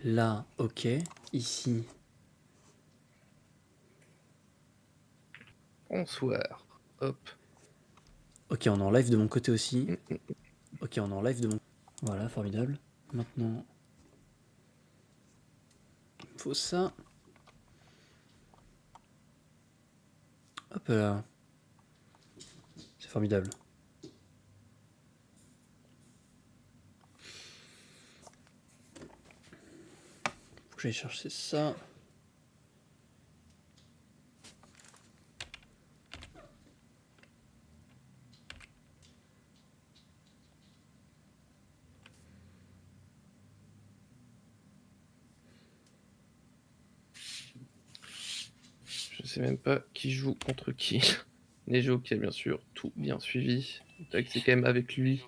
Là, ok. Ici. Bonsoir. Hop. Ok, on est en live de mon côté aussi. Mm. Ok, on est en live de mon... Voilà, formidable. Maintenant... Il me faut ça. Hop là. C'est formidable. Faut que j'aille chercher ça. Je sais même pas qui joue contre qui. Nejo qui a bien sûr tout bien suivi. C'est quand même avec lui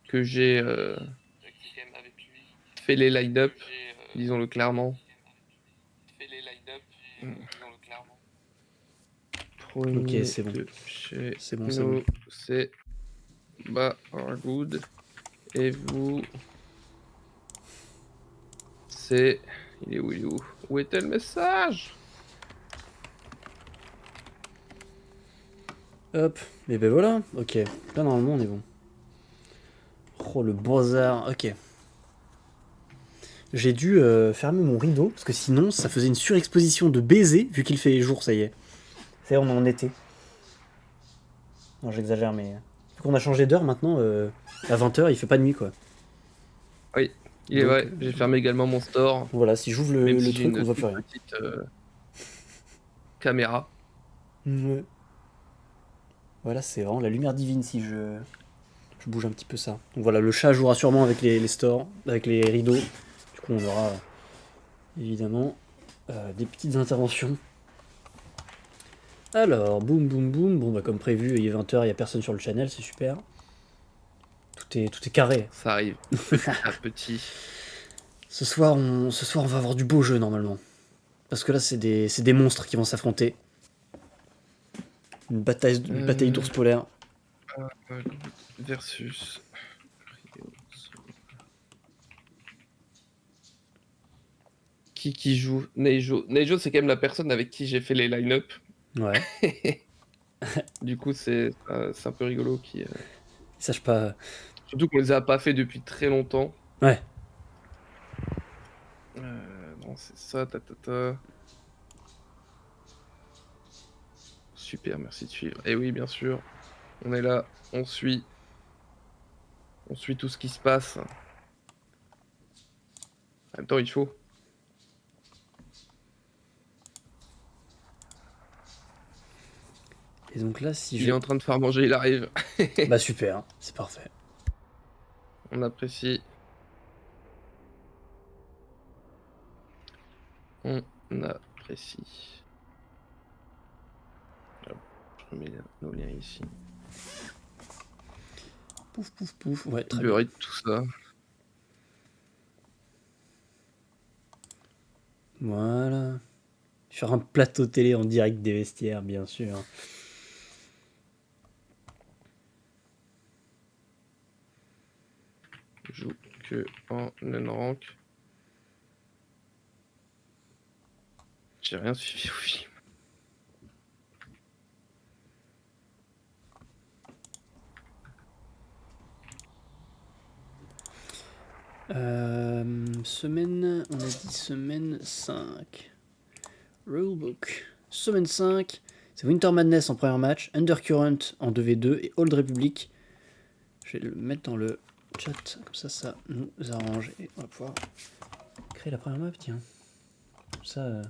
que j'ai fait les line-up, disons-le clairement. Premier Ok, c'est bon. de chez C'est bon, c'est nous, bon. c'est Baragoud. Et vous, c'est... Il est où, il est où? Où était le message? Hop. Et ben voilà. Ok. Là, normalement, on est bon. Oh, le bazar. Ok. J'ai dû fermer mon rideau, parce que sinon, ça faisait une surexposition de baisers, vu qu'il fait jour, ça y est. Ça y est, on est en été. Non, j'exagère, mais... Vu qu'on a changé d'heure, maintenant, à 20h, il fait pas de nuit, quoi. Oui, il est Donc, vrai. J'ai fermé également mon store, voilà, si j'ouvre même le si j'ai truc, on une voit plus toute rien. petite caméra. Ouais. Voilà, c'est vraiment la lumière divine si je bouge un petit peu ça. Donc voilà, le chat jouera sûrement avec les stores, avec les rideaux. Du coup, on aura évidemment des petites interventions. Alors, boum boum boum. Bon, bah, comme prévu, il est 20h, il n'y a personne sur le channel, c'est super. Tout est carré. Ça arrive petit à petit. Ce soir, on va avoir du beau jeu normalement. Parce que là, c'est des monstres qui vont s'affronter. Une bataille d'ours polaires. Versus... Qui joue? Nejo. Nejo, c'est quand même la personne avec qui j'ai fait les line-up. Ouais. Du coup, c'est un peu rigolo qui... Ils sachent pas. Surtout qu'on les a pas fait depuis très longtemps. Ouais. Non, c'est ça, ta. Super, merci de suivre. Et oui, bien sûr, on est là, on suit tout ce qui se passe. En même temps, il faut. Et donc là, si Il je. est en train de faire manger, il arrive. Bah super, c'est parfait. On apprécie. On apprécie. Hop, je remets nos liens ici. Pouf pouf pouf. Ouais, très bien. Beurrer tout ça. Voilà. Faire un plateau télé en direct des vestiaires, bien sûr. Je joue que en unrank. J'ai rien suivi au film. Semaine, on a dit semaine 5. Rulebook. Semaine 5, c'est Winter Madness en premier match, Undercurrent en 2v2 et Old Republic. Je vais le mettre dans le chat, comme ça nous arrange. Et on va pouvoir créer la première map, tiens. Comme ça,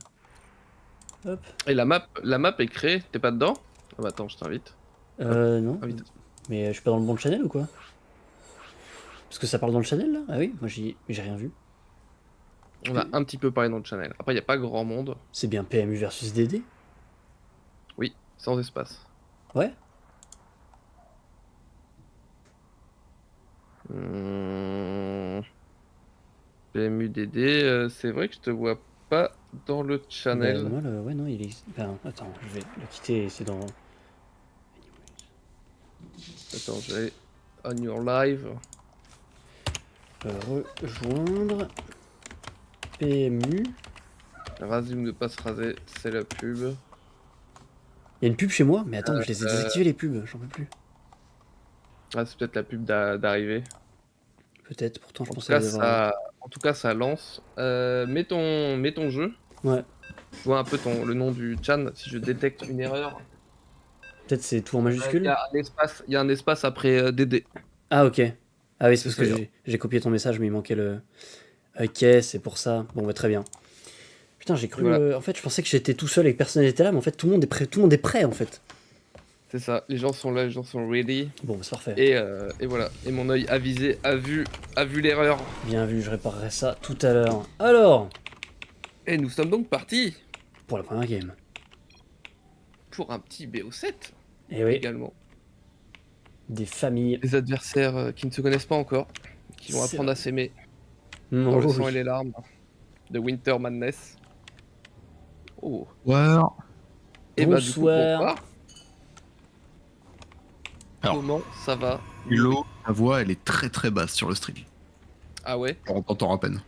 hop. Et la map est créée, t'es pas dedans? Ah bah attends, je t'invite. Non. Invitation. Mais je suis pas dans le bon channel ou quoi? Parce que ça parle dans le channel là? Ah oui, moi j'ai rien vu. On a un petit peu parlé dans le channel. Après, il n'y a pas grand monde. C'est bien PMU versus DD? Oui, sans espace. Ouais. PMUDD, c'est vrai que je te vois pas dans le Bah, channel. moi, ouais, non, il est. Ben, attends, je vais le quitter, c'est dans. Attends, je vais aller on your live. Rejoindre. PMU. Raser ou ne pas se raser, c'est la pub. Il y a une pub chez moi, mais attends, je les ai désactivés les pubs, j'en peux plus. Ah, c'est peut-être la pub d'arrivée. Peut-être, pourtant je En tout pensais cas, les avoir. en tout cas, ça lance. Mets ton jeu. Ouais, Je vois un peu le nom du Chan. Si je détecte une erreur, peut-être c'est tout en il majuscule. y a un espace après DD. Ah ok. Ah oui, c'est parce C'est que ça. j'ai copié ton message, mais il manquait le... Ok, c'est pour ça. Bon, bah très bien. Putain, j'ai cru... Voilà. En fait, je pensais que j'étais tout seul et que personne n'était là, mais en fait, tout le monde est prêt, en fait. C'est ça. Les gens sont là, les gens sont ready. Bon, bah, c'est parfait. Et voilà. Et mon œil avisé a vu l'erreur. Bien vu, je réparerai ça tout à l'heure. Alors, Et nous sommes donc partis pour la première game. pour un petit BO7 Et oui, également. des familles... Des adversaires qui ne se connaissent pas encore, qui vont C'est apprendre à vrai. s'aimer Oh, dans le sang oui. et les larmes de Winter Madness. Oh. Ouais. Et bah du coup, Bonsoir. bonsoir. Alors. Comment ça va? Hello, ta voix elle est très très basse sur le stream. Ah ouais? On t'entend à peine.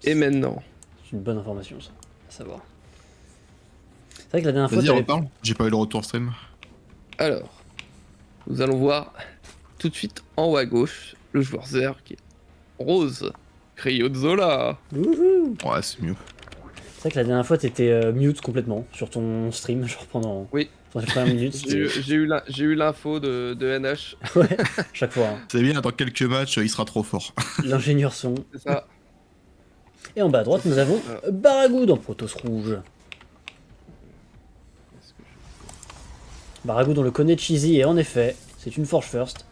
Et maintenant? C'est une bonne information, ça. À savoir. C'est vrai que la dernière fois... Vas-y, t'avais- reparle. J'ai pas eu le retour stream. Alors, nous allons voir tout de suite en haut à gauche le joueur Zer qui est Rose Cryozola. Wouhou. Ouais, c'est mieux. C'est vrai que la dernière fois, t'étais mute complètement sur ton stream, genre pendant... Oui. Pendant les premières minutes. J'ai eu l'info de NH. Ouais, chaque fois. Hein. C'est bien, dans quelques matchs, il sera trop fort. L'ingénieur son. C'est ça. Et en bas à droite, nous avons Baragoud en Protoss rouge. Baragoud, on le connaît cheesy, et en effet, c'est une Forge First.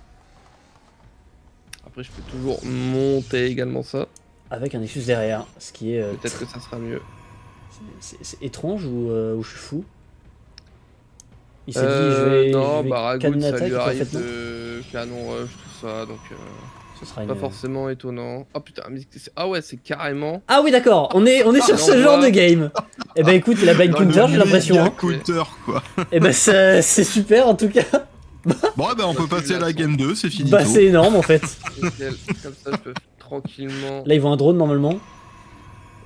Après, je peux toujours monter également ça. Avec un Nexus derrière, ce qui est... Peut-être que ça sera mieux. c'est étrange ou je suis fou. Il s'est dit, je non, vais Baragoud, canne ça attaque, lui et en arrive fait non. de canon rush, tout ça, donc Ce sera pas une... forcément étonnant. Oh putain, mais ah ouais, c'est carrément... Ah oui, d'accord, on est sur ce l'envoi. genre de game. Eh ben écoute, il a blind Dans counter, le j'ai l'impression. méga Hein. counter, quoi. Eh ben c'est super en tout cas. Bon, ouais, bah, on peut passer à la game 2, c'est fini. Bah c'est énorme en fait. Nickel. Comme ça, je peux tranquillement... Là ils voient un drone normalement.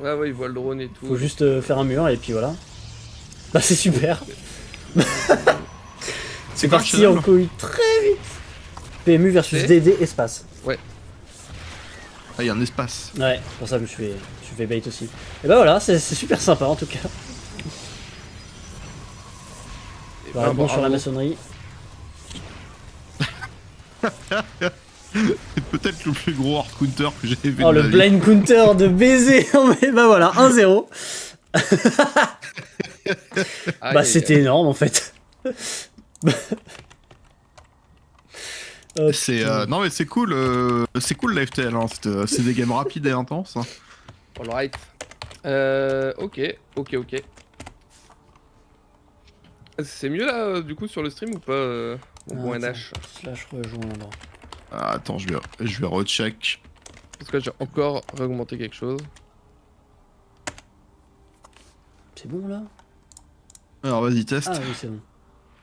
Ouais, il voit le drone et tout. Faut juste faire un mur et puis voilà. Bah c'est super. C'est quoi le parti channel en couille très vite. PMU versus C'est DD espace. Ah, il y a un espace. Ouais, pour ça je me suis fait bait aussi. Et bah voilà, c'est super sympa en tout cas. Et Voilà, bon sur la bravo. maçonnerie. C'est peut-être le plus gros hard counter que j'ai vu. Oh de le ma vie. blind counter de baiser. Et bah voilà, 1-0. Aïe, Bah aïe, c'était aïe. énorme en fait. C'est non mais c'est cool la FTL, hein. C'est des games rapides et intenses. Hein. Alright. Ok. C'est mieux là, du coup, sur le stream ou pas, mon bon Attends, NH? slash rejoindre. Ah, attends, je vais recheck. Parce que j'ai encore augmenté quelque chose. C'est bon là? Alors vas-y test. Ah oui c'est bon.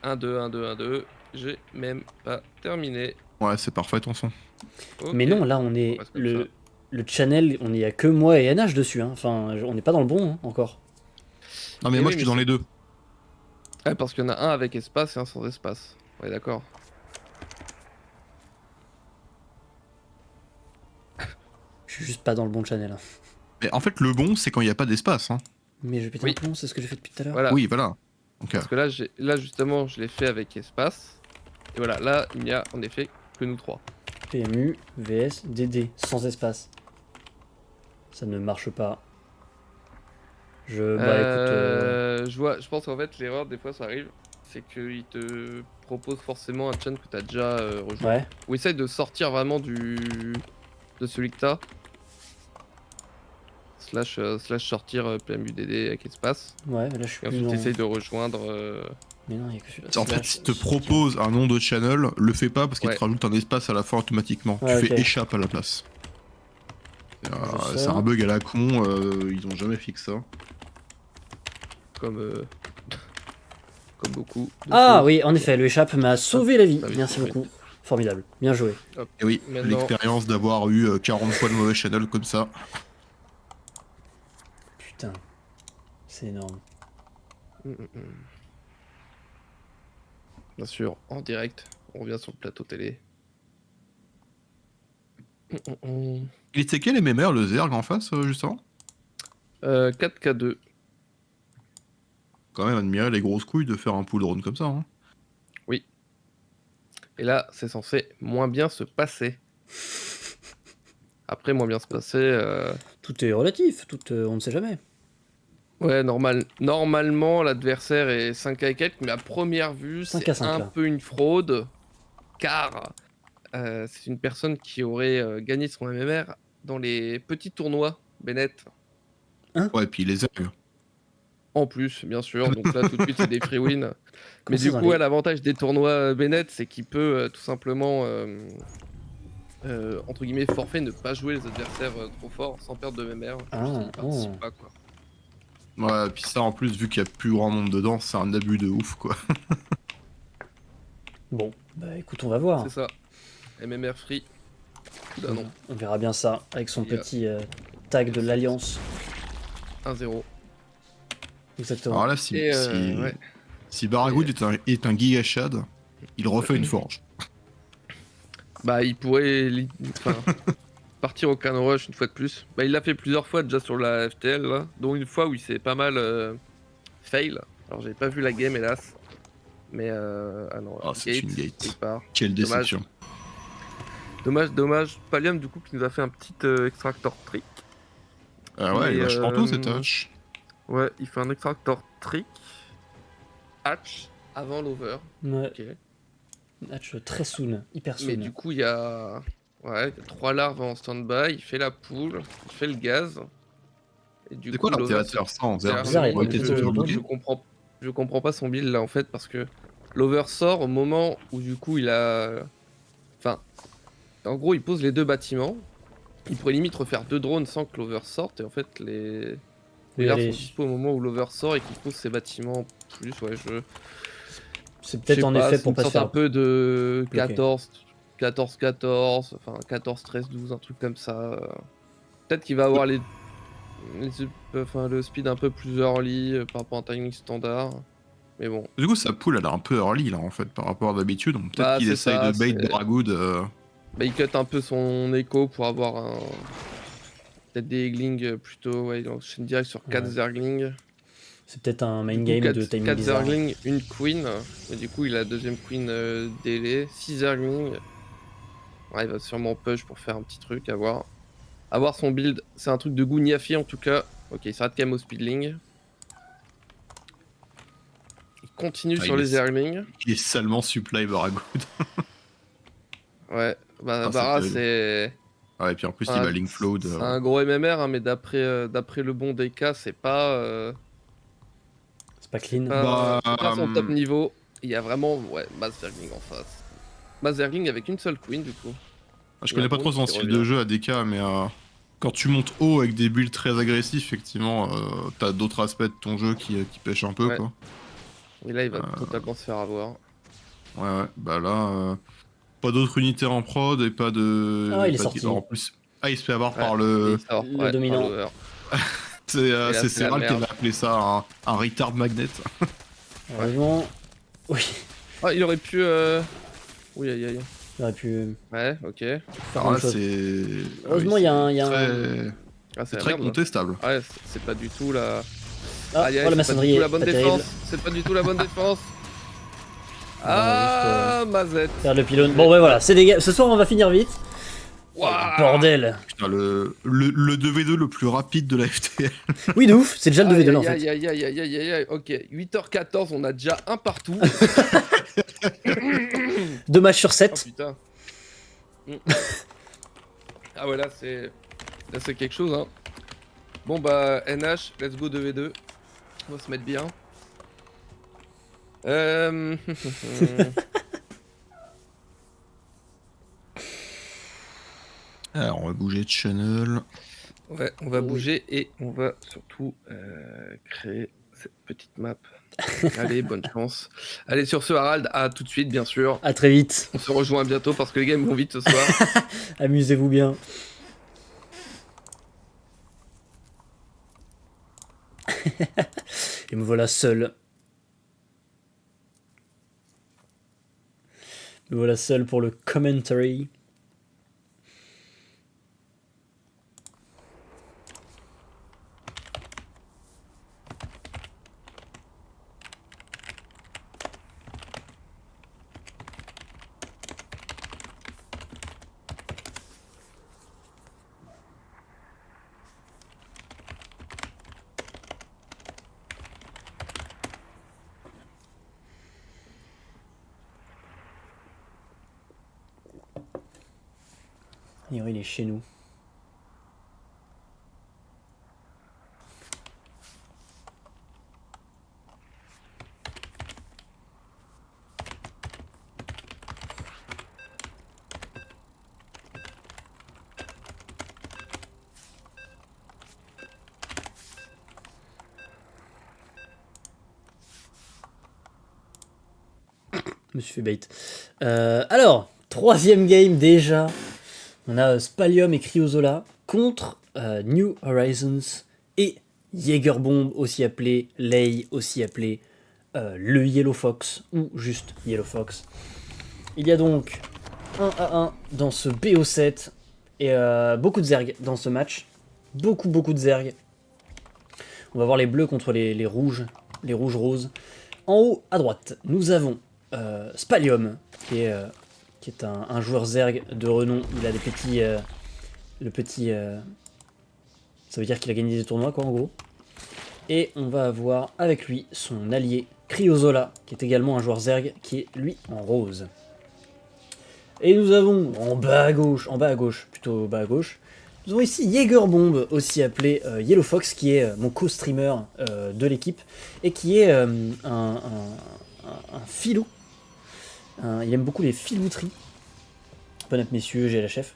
1-2. J'ai même pas terminé. Ouais, c'est parfait ton son. Ok. Mais non, là on est On passe comme le channel, on y a que moi et NH dessus. Hein. Enfin, on n'est pas dans le bon hein, encore. Non mais Eh moi oui, je suis mais dans les deux. Ah, parce qu'il y en a un avec espace et un sans espace. Ouais, d'accord. Je suis juste pas dans le bon channel. Hein. Mais en fait le bon c'est quand il n'y a pas d'espace. Hein. Mais je pète Oui. un plomb, c'est ce que j'ai fait depuis tout à l'heure. Voilà. Oui voilà. Donc, Parce que là justement, je l'ai fait avec espace. Et voilà, là, il n'y a en effet que nous trois. PMU, VS, DD, sans espace. Ça ne marche pas. Bah écoute... Je pense qu'en fait, l'erreur, des fois, ça arrive. C'est qu'il te propose forcément un channel que tu as déjà rejoint. Ouais, Ou essaye de sortir vraiment de celui que t'as. Slash sortir PMUDD avec espace. ouais, mais là je suis Et plus ensuite, dans... essaye de rejoindre. Mais non, il y a que celui-là. en fait, Slash s'il te soutien. propose un nom de channel, le fais pas parce qu'il Ouais. te rajoute un espace à la fin automatiquement. Ouais, tu ok. fais échappe à la place. Je C'est sais. un bug à la con, ils ont jamais fixé ça. Comme comme beaucoup. de Ah choses. oui, en effet, le échappe m'a sauvé la vie. Ah oui, Merci oui. beaucoup. Formidable. Bien joué. Et oui, Maintenant- l'expérience d'avoir eu 40 fois le mauvais channel comme ça. Putain. C'est énorme. Bien sûr, en direct. On revient sur le plateau télé. Il était quel MMR, le Zerg en face, justement? 4K2. Quand même admirer les grosses couilles de faire un pull drone comme ça. Hein. Oui. Et là, c'est censé moins bien se passer. Après, moins bien se passer. Tout est relatif, on ne sait jamais. Ouais, normalement, l'adversaire est 5 à quelques, mais à première vue, 5 c'est à 5, un là. peu une fraude, car c'est une personne qui aurait gagné son MMR dans les petits tournois Bennett. Ouais, et puis les Zerg. En plus, bien sûr, donc là, tout de suite, c'est des free wins. Mais ça, du dans coup, les- l'avantage des tournois Bennett, c'est qu'il peut tout simplement, entre guillemets, forfait, ne pas jouer les adversaires trop forts sans perdre de MMR. Ah, Juste, il participe oh. pas, quoi. Ouais, et puis ça, en plus, vu qu'il y a plus grand monde dedans, c'est un abus de ouf, quoi. Bon, bah écoute, on va voir. C'est ça. MMR free. Bah non, On verra bien ça avec son Il y a- petit tag de l'Alliance. 1-0. Exactement. Alors là, Ouais. si Baragoud est un giga shad, il refait une forge. Bah, il pourrait enfin, partir au can rush une fois de plus. Bah, il l'a fait plusieurs fois déjà sur la FTL, là, dont une fois où il s'est pas mal fail. Alors, j'avais pas vu la game, hélas. Mais ah non, Ah, c'est une gate. il part. Quelle Dommage. déception. Dommage. Pallium, du coup, qui nous a fait un petit extractor trick. Ah ouais, il est Et, vachement tôt, cet Hatch. Ouais, il fait un extractor trick. Hatch avant l'over. Ouais, Ok. match très soon, hyper soon. Mais du coup, il y a 3 larves en stand-by. Il fait la poule, il fait le gaz. Et du C'est coup, quoi l'intérêt l'over de faire ça en Zerg? Bizarre, il Pour a éviter de plutôt se faire le bugger. je comprends pas son build là en fait parce que l'over sort au moment où du coup il a. Enfin, en gros, il pose les deux bâtiments. Il pourrait limite refaire 2 drones sans que l'over sorte et en fait les Oui, larves sont allez, dispo au moment où l'over sort et qu'il pose ses bâtiments plus. Ouais, c'est je peut-être sais en pas, effet c'est pour une pas se sorte un faire. peu de bloquer. 14-14, enfin 14-13-12, un truc comme ça. Peut-être qu'il va avoir le speed un peu plus early par rapport à un timing standard. Mais bon, Du coup, sa poule, elle est un peu early, là, en fait, par rapport à d'habitude. Donc peut-être Bah, qu'il c'est essaye ça, de bait c'est- Baragoud. bah, il cut un peu son écho pour avoir peut-être des Eagling plutôt. Ouais, il enchaîne direct sur 4 Ouais. Zergling. C'est peut-être un main Du coup, game de timing 4 bizarre. Zergling, une Queen. Et du coup, il a la deuxième Queen délai. 6 Zergling. Ouais, il va sûrement push pour faire un petit truc à voir. À voir son build. C'est un truc de Gouniafi en tout cas. Ok, il s'arrête quand même au speedling. Il continue Ah, sur les Zergling. il est salement supply Baragoud. Ouais, bah, Ah, Bara, c'était- c'est. Ah, et puis en plus, il va Link Float. C'est un gros MMR, hein, mais d'après le bon DK, c'est pas. C'est pas clean. C'est pas son top Hum, niveau. Il y a vraiment Mass Zergling en face. Mass Zergling avec une seule queen du coup. je Il y a connais pas un trop Bones son qui style de revient. jeu à DK, mais quand tu montes haut avec des builds très agressifs, effectivement, t'as d'autres aspects de ton jeu qui pêchent un peu, Ouais. quoi. Et là il va totalement se faire avoir. Ouais, bah là, pas d'autres unités en prod et pas de. Ah, il est pas de- sorti. En plus, il se fait avoir Ouais, par et le. il sort le par dominant. l'over. C'est Et là, c'est la Serral qui merde. avait appelé ça un retard magnet. Heureusement. Oui, Ah, il aurait pu. Oui, aïe aïe. il aurait pu Ouais, ok. faire Alors autre là, chose. c'est. Heureusement, oui, il y a un- c'est il y a un- très- Ah, C'est la très merde, là. contestable. Ouais, c'est pas du tout la. Ah, Aïe, aïe, oh, la c'est pas du maçonnerie tout est la bonne pas défense. terrible. C'est pas du tout la bonne défense. On va Ah, Mazette. Faire le pylône. Bon, ouais, voilà, c'est des gars. Ce soir, on va finir vite. Waouh. Bordel. Putain, le 2v2 le plus rapide de la FTL. Oui, de ouf, c'est déjà le 2v2 là en fait. Aïe, aïe, aïe, aïe, aïe, aïe, aïe. Ok, 8h14, on a déjà un partout. 2 matchs sur Oh 7. putain. Ah ouais, là c'est quelque chose, hein. Bon bah, NH, let's go 2v2. On va se mettre bien. Alors, on va bouger de channel. Ouais, on va Oui. bouger et on va surtout créer cette petite map. Allez, bonne chance. Allez, sur ce, Harald, à tout de suite, bien sûr. À très vite. On se rejoint bientôt parce que les games vont vite ce soir. Amusez-vous bien. Et me voilà seul. Me voilà seul pour le commentary. Et oui, il est chez nous. Je me suis fait bait. Alors, troisième game déjà. On a Spalium et Cryozola contre New Horizons et Jägerbomb, aussi appelé Lei, aussi appelé le Yellow Fox, ou juste Yellow Fox. Il y a donc 1-1 dans ce BO7 et beaucoup de zerg dans ce match. Beaucoup de zerg. On va voir les bleus contre les rouges roses. En haut à droite, nous avons Spalium, qui est un joueur zerg de renom. Il a des petits... ça veut dire qu'il a gagné des tournois, quoi, en gros. Et on va avoir avec lui son allié Cryozola, qui est également un joueur zerg, qui est lui en rose. Et nous avons en bas à gauche, plutôt bas à gauche, nous avons ici Jägerbomb, aussi appelé Yellow Fox, qui est mon co-streamer de l'équipe, et qui est un filou. Il aime beaucoup les filouteries. Bon app messieurs, j'ai la chef.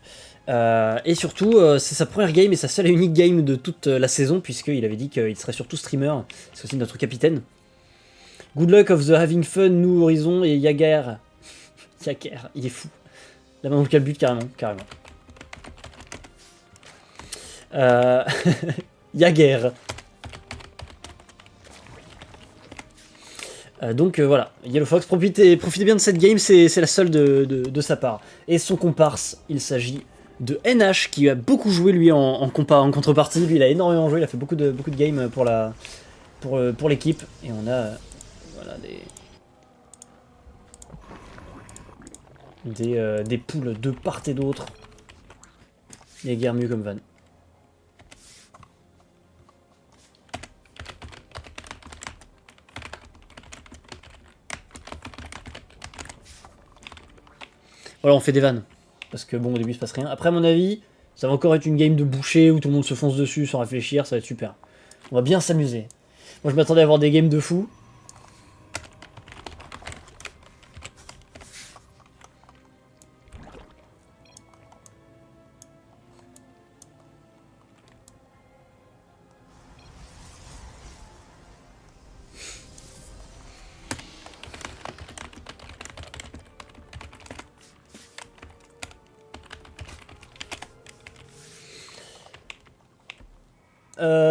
Et surtout, c'est sa première game et sa seule et unique game de toute la saison, puisqu'il avait dit qu'il serait surtout streamer. C'est aussi notre capitaine. Good luck of the having fun, nous Horizon et Yager. Yager, il est fou. La main dans le calbut, carrément. Yager. Donc voilà, Yellow Fox, profitez bien de cette game, c'est la seule de sa part. Et son comparse, il s'agit de NH, qui a beaucoup joué lui en contrepartie. Lui, il a énormément joué, il a fait beaucoup de games pour l'équipe. Et on a voilà, des poules de part et d'autre. Il y a guère mieux comme van. Voilà, on fait des vannes. Parce que bon, au début, il se passe rien. Après, à mon avis, ça va encore être une game de boucher où tout le monde se fonce dessus sans réfléchir. Ça va être super. On va bien s'amuser. Moi, je m'attendais à avoir des games de fou.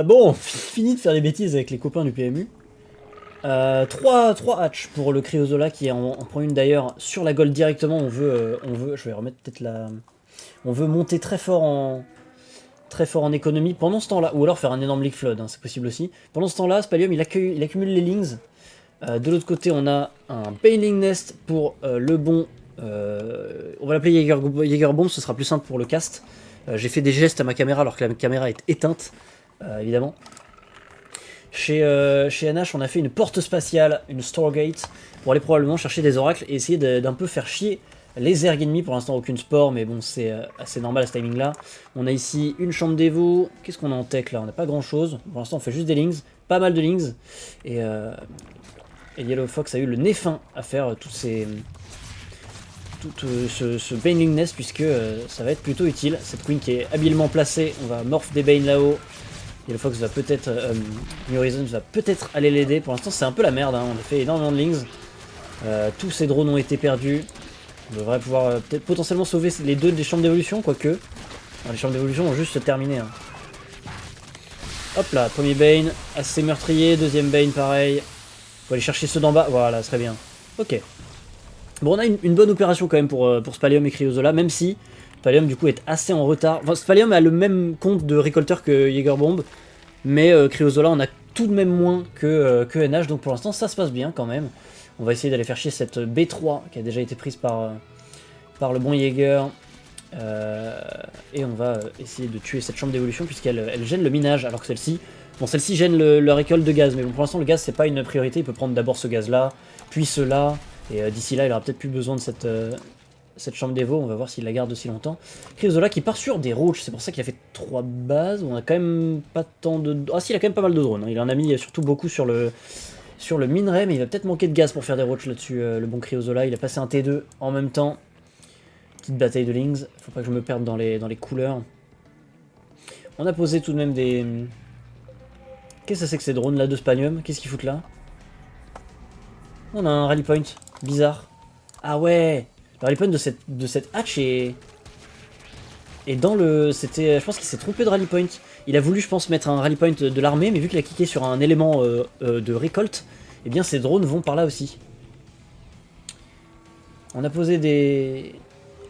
Bon, fini de faire des bêtises avec les copains du PMU. 3 hatch pour le Cryozola qui en prend une d'ailleurs sur la gold directement. On veut, je vais remettre peut-être la... On veut monter très fort en économie pendant ce temps-là, ou alors faire un énorme league flood, hein, c'est possible aussi. Pendant ce temps-là, Spalium il accumule les lings. De l'autre côté, on a un Baneling Nest pour le bon. On va l'appeler Jägerbomb, ce sera plus simple pour le cast. J'ai fait des gestes à ma caméra alors que la caméra est éteinte. Évidemment. Chez NH, on a fait une porte spatiale, une Stargate, pour aller probablement chercher des oracles et essayer d'un peu faire chier les ergs ennemis. Pour l'instant, aucune spore, mais bon, c'est assez normal à ce timing-là. On a ici une chambre d'Evo. Qu'est-ce qu'on a en tech là? On n'a pas grand-chose. Pour l'instant, on fait juste des lings, pas mal de lings. Et Yellow Fox a eu le nez fin à faire tout ce Baneling Nest, puisque ça va être plutôt utile. Cette queen qui est habilement placée, on va morph des Bane là-haut. Yellow Fox va peut-être... New Horizons va peut-être aller l'aider. Pour l'instant, c'est un peu la merde, hein. On a fait énormément de Lings. Tous ces drones ont été perdus. On devrait pouvoir peut-être potentiellement sauver les deux des chambres d'évolution, quoique. Alors, les chambres d'évolution ont juste terminé. Hein. Hop là, premier Bane, assez meurtrier. Deuxième Bane, pareil. Faut aller chercher ceux d'en bas. Voilà, très bien. Ok. Bon, on a une bonne opération quand même pour Spalium et Cryozola, même si Spalium du coup est assez en retard. Enfin, Spalium a le même compte de récolteur que Jägerbomb, mais Cryozola en a tout de même moins que NH, donc pour l'instant ça se passe bien quand même. On va essayer d'aller faire chier cette B3 qui a déjà été prise par le bon Jäger. Et on va essayer de tuer cette chambre d'évolution puisqu'elle gêne le minage, alors que celle-ci... Bon, celle-ci gêne la récolte de gaz, mais bon, pour l'instant le gaz c'est pas une priorité, il peut prendre d'abord ce gaz-là, puis cela, et d'ici là il aura peut-être plus besoin de cette chambre d'évo, on va voir s'il la garde aussi longtemps. Cryozola qui part sur des roaches, c'est pour ça qu'il a fait 3 bases, on a quand même pas tant de... Ah si, il a quand même pas mal de drones, hein. Il en a mis surtout beaucoup sur le minerai, mais il va peut-être manquer de gaz pour faire des roaches là-dessus, le bon Cryozola. Il a passé un T2 en même temps. Petite bataille de Lings, faut pas que je me perde dans les couleurs. On a posé tout de même des... Qu'est-ce que c'est que ces drones là de Spanium? Qu'est-ce qu'ils foutent là? On a un rally point, bizarre. Ah ouais, le rally point de cette hatch est dans le... C'était... Je pense qu'il s'est trompé de rally point. Il a voulu, je pense, mettre un rally point de l'armée, mais vu qu'il a cliqué sur un élément de récolte, eh bien ces drones vont par là aussi. On a posé des...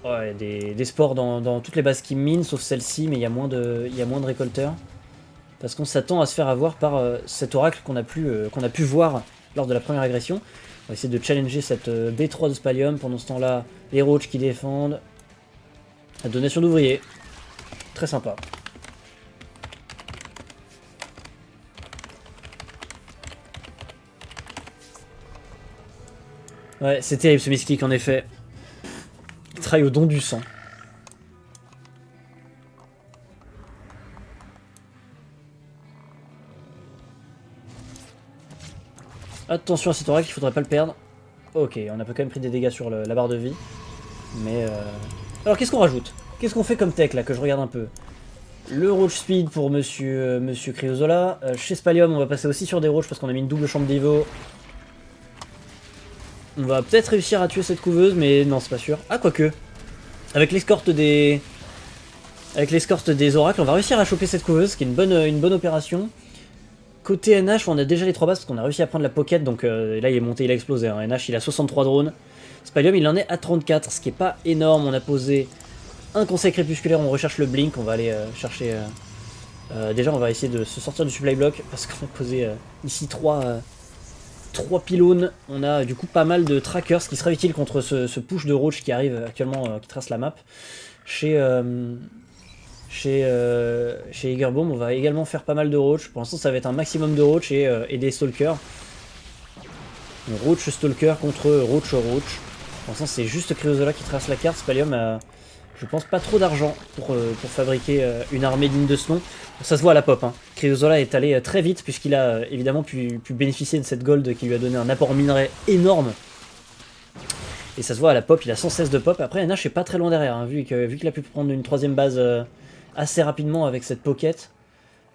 Ouais, des sports dans toutes les bases qui minent, sauf celle-ci, mais il y a moins de récolteurs. Parce qu'on s'attend à se faire avoir par cet oracle qu'on a pu voir lors de la première agression. On va essayer de challenger cette B3 de Spalium. Pendant ce temps-là, les roaches qui défendent. La donation d'ouvriers. Très sympa. Ouais, c'est terrible ce Mystique en effet. Il travaille au don du sang. Attention à cet oracle, il faudrait pas le perdre. Ok, on a quand même pris des dégâts sur la barre de vie. Mais alors qu'est-ce qu'on rajoute? Qu'est-ce qu'on fait comme tech là, que je regarde un peu? Le roach speed pour monsieur Cryozola. Chez Spalium, on va passer aussi sur des roaches parce qu'on a mis une double chambre d'Evo. On va peut-être réussir à tuer cette couveuse, mais non, c'est pas sûr. Ah, quoique. Avec l'escorte des oracles, on va réussir à choper cette couveuse, ce qui est une bonne opération. Côté NH, on a déjà les 3 bases parce qu'on a réussi à prendre la pocket, donc là il est monté, il a explosé. Hein. NH il a 63 drones. Spalium il en est à 34, ce qui est pas énorme. On a posé un conseil crépusculaire, on recherche le blink, on va aller chercher... déjà on va essayer de se sortir du supply block parce qu'on a posé ici 3 pylônes. On a du coup pas mal de trackers, ce qui sera utile contre ce push de roach qui arrive actuellement, qui trace la map. Chez Jägerbomb, on va également faire pas mal de roach. Pour l'instant, ça va être un maximum de roach et des stalkers. Roach stalker contre roach. Pour l'instant, c'est juste Cryozola qui trace la carte. Spalium a, je pense, pas trop d'argent pour fabriquer une armée digne de ce nom. Ça se voit à la pop. Hein. Cryozola est allé très vite puisqu'il a évidemment pu bénéficier de cette gold qui lui a donné un apport minerai énorme. Et ça se voit à la pop, il a 116 de pop. Après, NH est pas très loin derrière, hein, vu qu'il a pu prendre une 3ème base assez rapidement avec cette pocket.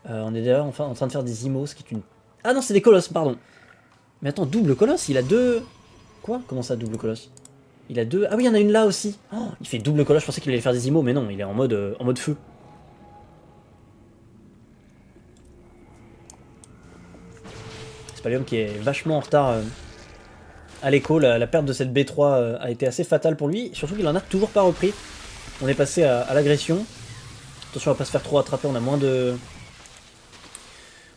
On est d'ailleurs enfin en train de faire des imos, ce qui est une... Ah non, c'est des colosses, pardon. Mais attends, double colosse, il a 2... Quoi? Comment ça, double colosse? Il a 2... Ah oui, il y en a une là aussi. Oh, il fait double colosse, je pensais qu'il allait faire des imos, mais non, il est en mode feu. Spalium qui est vachement en retard à l'écho. La perte de cette B3 a été assez fatale pour lui, surtout qu'il en a toujours pas repris. On est passé à l'agression. Attention à pas se faire trop attraper, on a moins de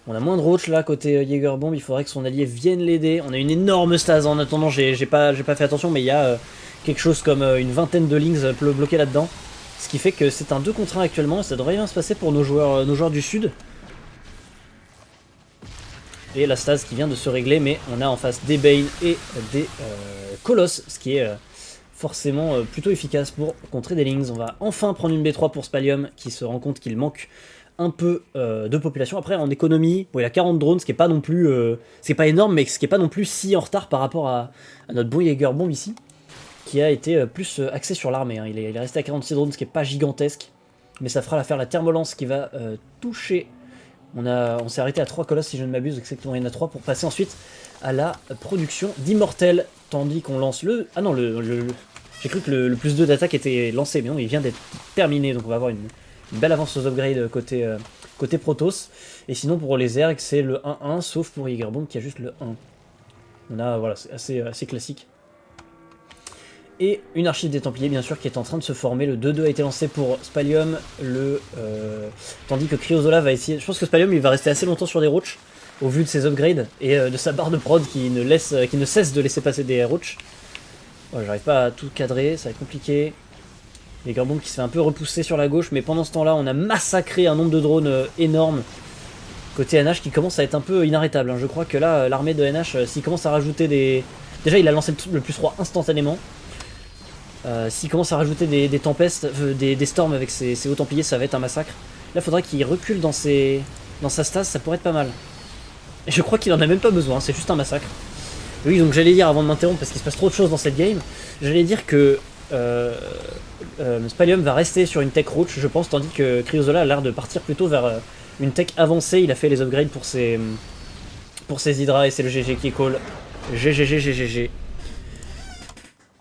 roach là côté Jägerbomb, il faudrait que son allié vienne l'aider. On a une énorme stase en attendant, j'ai pas fait attention, mais il y a quelque chose comme une vingtaine de Lings bloqués là-dedans. Ce qui fait que c'est un 2 contre 1 actuellement, et ça devrait bien se passer pour nos joueurs du sud. Et la stase qui vient de se régler, mais on a en face des Bane et des Colosses, ce qui est forcément plutôt efficace pour contrer des Lings. On va enfin prendre une B3 pour Spalium, qui se rend compte qu'il manque un peu de population. Après, en économie, bon, il a 40 drones, ce qui est pas non plus... c'est pas énorme, mais ce qui est pas non plus si en retard par rapport à notre bon Jägerbomb ici, qui a été plus axé sur l'armée. Hein. Il est resté à 46 drones, ce qui est pas gigantesque, mais ça fera l'affaire la thermolance qui va toucher On s'est arrêté à 3 colosses si je ne m'abuse, exactement, il y en a 3 pour passer ensuite à la production d'immortels, tandis qu'on lance le... Ah non, j'ai cru que le plus 2 d'attaque était lancé, mais non, il vient d'être terminé, donc on va avoir une belle avance aux upgrades côté Protoss. Et sinon pour les Zerg, c'est le 1-1, sauf pour Jägerbomb qui a juste le 1. On a, voilà, c'est assez classique. Et une archive des Templiers, bien sûr, qui est en train de se former. Le 2-2 a été lancé pour Spalium, tandis que Cryozola va essayer... Je pense que Spalium, il va rester assez longtemps sur des roaches, au vu de ses upgrades, et de sa barre de prod qui ne cesse de laisser passer des roaches. Oh, j'arrive pas à tout cadrer, ça va être compliqué. Les Garbomb qui se fait un peu repousser sur la gauche, mais pendant ce temps-là, on a massacré un nombre de drones énorme. Côté NH qui commence à être un peu inarrêtable. Hein. Je crois que là, l'armée de NH, s'il commence à rajouter des... Déjà, il a lancé le plus 3 instantanément. S'il commence à rajouter des tempestes, des storms avec ses hauts templiers, ça va être un massacre. Là, il faudrait qu'il recule dans sa stase, ça pourrait être pas mal. Et je crois qu'il en a même pas besoin, c'est juste un massacre. Oui, donc j'allais dire, avant de m'interrompre, parce qu'il se passe trop de choses dans cette game, j'allais dire que Spalium va rester sur une tech roach, je pense, tandis que Cryozola a l'air de partir plutôt vers une tech avancée. Il a fait les upgrades pour ses Hydra et c'est le GG qui est call. GGG.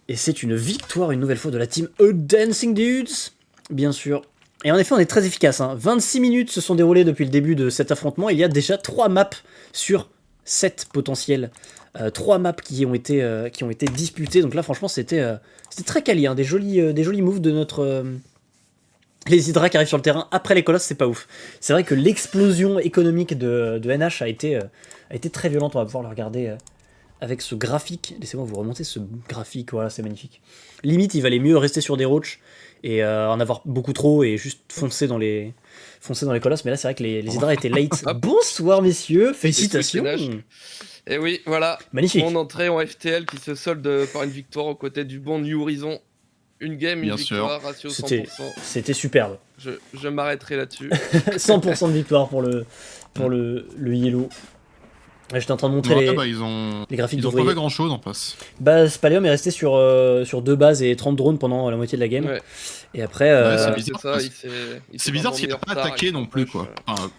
Et c'est une victoire une nouvelle fois de la team A Dancing Dudes, bien sûr. Et en effet, on est très efficace. Hein. 26 minutes se sont déroulées depuis le début de cet affrontement. Il y a déjà 3 maps sur 7 potentiels. 3 maps qui ont été disputées. Donc là, franchement, c'était très quali. Hein. Des jolis moves de notre... Les Hydra qui arrivent sur le terrain après les colosses, c'est pas ouf. C'est vrai que l'explosion économique de NH a été très violente. On va pouvoir le regarder... avec ce graphique, laissez-moi vous remonter ce graphique, voilà, c'est magnifique. Limite, il valait mieux rester sur des roaches et en avoir beaucoup trop et juste foncer dans les colosses, mais là c'est vrai que les Hydra étaient late. Bonsoir messieurs, félicitations. Et oui, voilà, magnifique. Mon entrée en FTL qui se solde par une victoire aux côtés du bon New Horizon. Une game, une victoire, ratio 100%. C'était superbe. Je m'arrêterai là-dessus. 100% de victoire pour le Yellow. J'étais en train de montrer les graphiques. Ils ont pas fait grand chose en face. Bah, Spalium est resté sur 2 bases et 30 drones pendant la moitié de la game. Ouais. Et après. C'est bizarre qu'il n'a pas attaqué non plus, quoi. Enfin,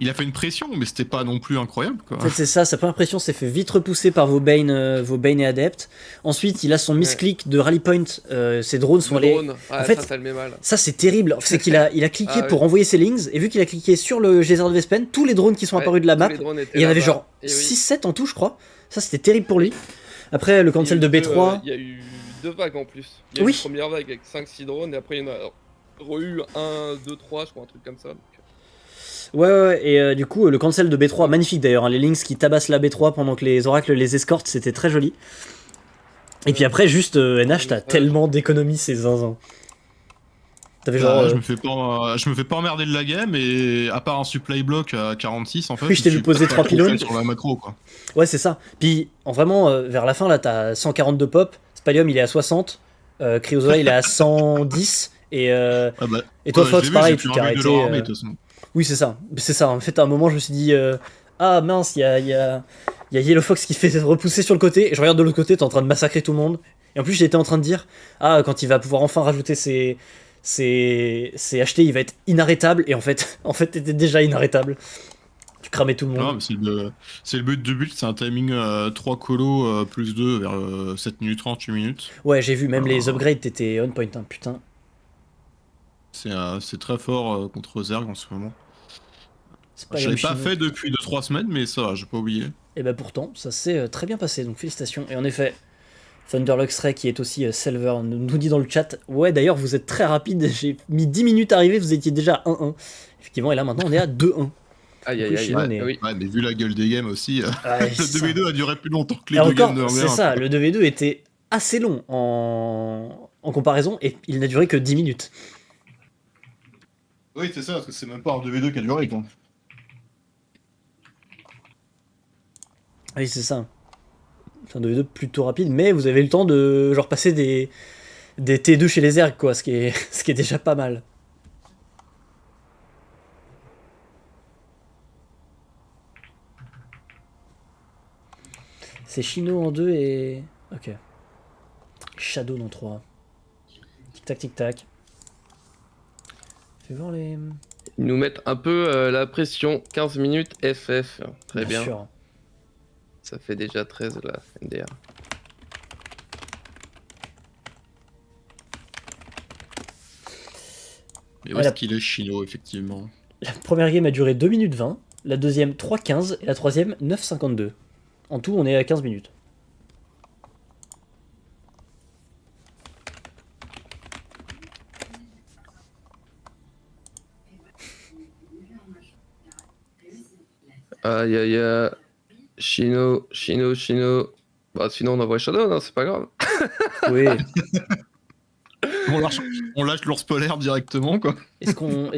il a fait une pression, mais c'était pas non plus incroyable, quoi. En fait, c'est ça, sa première pression s'est fait vite repousser par vos Bane et Adeptes. Ensuite, il a son misclick de Rally Point. Ses drones sont allés. En fait, ça le met mal. Ça, c'est terrible. C'est qu'il a cliqué pour envoyer ses links, et vu qu'il a cliqué sur le geyser de Vespen, tous les drones qui sont apparus de la map, et il y en avait genre 6-7 en tout, je crois. Ça, c'était terrible pour lui. Après, le cancel de B3. Il y a eu 2 vagues en plus. Il y a eu une première vague avec 5-6 drones, et après, il y en a eu 1, 2, 3, je crois, un truc comme ça. Ouais, et du coup, le cancel de B3, magnifique d'ailleurs, hein, les Lynx qui tabassent la B3 pendant que les oracles les escortent, c'était très joli. Et puis après, juste NH, t'as tellement d'économies, ces zinzins. T'avais genre. Je me fais pas emmerder de la game, et à part un supply block à 46, en fait. Oui, je t'ai vu poser 3 pylônes. Sur la macro, quoi. Ouais, c'est ça. Puis, vraiment, vers la fin, là, t'as 142 pop, Spalium il est à 60, Cryozola il est à 110, et toi, Fox, pareil, tu t'es arrêté. Oui, c'est ça. En fait, à un moment, je me suis dit, ah mince, il y a Yellow Fox qui fait repousser sur le côté, et je regarde de l'autre côté, t'es en train de massacrer tout le monde. Et en plus, j'étais en train de dire, ah, quand il va pouvoir enfin rajouter ses HT, il va être inarrêtable, et en fait, t'étais déjà inarrêtable. Tu cramais tout le monde. Non, mais c'est le but du build, c'est un timing 3 colos plus 2 vers 7 minutes 30, 8 minutes. Ouais, j'ai vu, même les upgrades, t'étais on point, hein, putain. C'est très fort contre Zerg en ce moment. Je l'avais pas fait depuis 2-3 semaines, mais ça va, j'ai pas oublié. Et bah pourtant, ça s'est très bien passé, donc félicitations. Et en effet, Thunderluxray qui est aussi Selver nous dit dans le chat, ouais d'ailleurs vous êtes très rapide, j'ai mis 10 minutes à arriver, vous étiez déjà à 1-1. Effectivement, et là maintenant on est à 2-1. Aïe. Ouais, mais vu la gueule des games aussi, le 2v2 a duré plus longtemps que les 2 games de 1v1. C'est ça, le 2v2 était assez long en comparaison, et il n'a duré que 10 minutes. Oui, c'est ça, parce que c'est même pas un 2v2 qui a duré, quoi. Oui, c'est ça. C'est un 2v2 plutôt rapide, mais vous avez eu le temps de genre passer des T2 chez les Zerg, quoi, ce qui est déjà pas mal. C'est Chino en 2 et... Ok. Shadow dans 3. Tic-tac, tic-tac. Fais voir les... Ils nous mettent un peu la pression. 15 minutes FF. Très bien. sûr. Ça fait déjà 13 la NDR. Mais où Voilà. est-ce qu'il est, Chino, effectivement? La première game a duré 2 minutes 20, la deuxième 3,15 et la troisième 9,52. En tout, on est à 15 minutes. Aïe aïe aïe. Chino. Bah sinon on envoie Shadow, non, c'est pas grave. Oui. On lâche l'ours polaire directement, quoi. Est-ce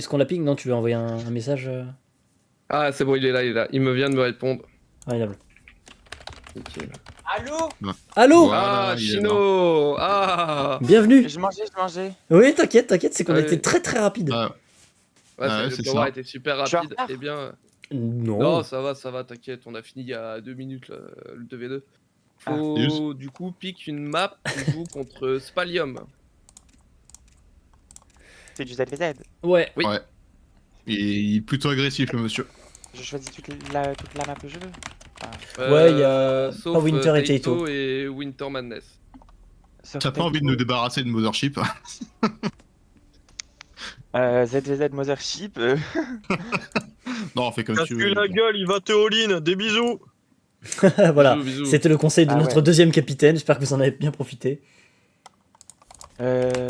qu'on la ping? Non, tu lui as envoyé un message Ah c'est bon, il est là. Il me vient de me répondre. Incroyable. Nickel. Allô? Allô? Voilà, Ah, il est Chino. Ah. Bienvenue. Je mangeais. Oui, t'inquiète, c'est qu'on a Ouais. été très très rapide. Ah, Ouais, Ah ouais, le c'est combat ça. était super Je suis en rapide. retard. Eh bien. Non. Non, ça va, t'inquiète. On a fini il y a 2 minutes le 2v2. Ah. Faut du coup pique une map. On joue contre Spalium. C'est du ZVZ. Ouais. Oui. Ouais. Il est plutôt agressif, le monsieur. Je choisis toute la map que je veux. Ouais, il y a Sauf pas Winter et Taito et Winter Madness. Sauf T'as pas envie de nous débarrasser de Mothership? ZVZ Mothership. Non, fais comme tu veux. Casse-lui la gueule, il va te all-in, des bisous. Voilà. Bisous. C'était le conseil de Ah notre ouais. deuxième capitaine. J'espère que vous en avez bien profité. Putain,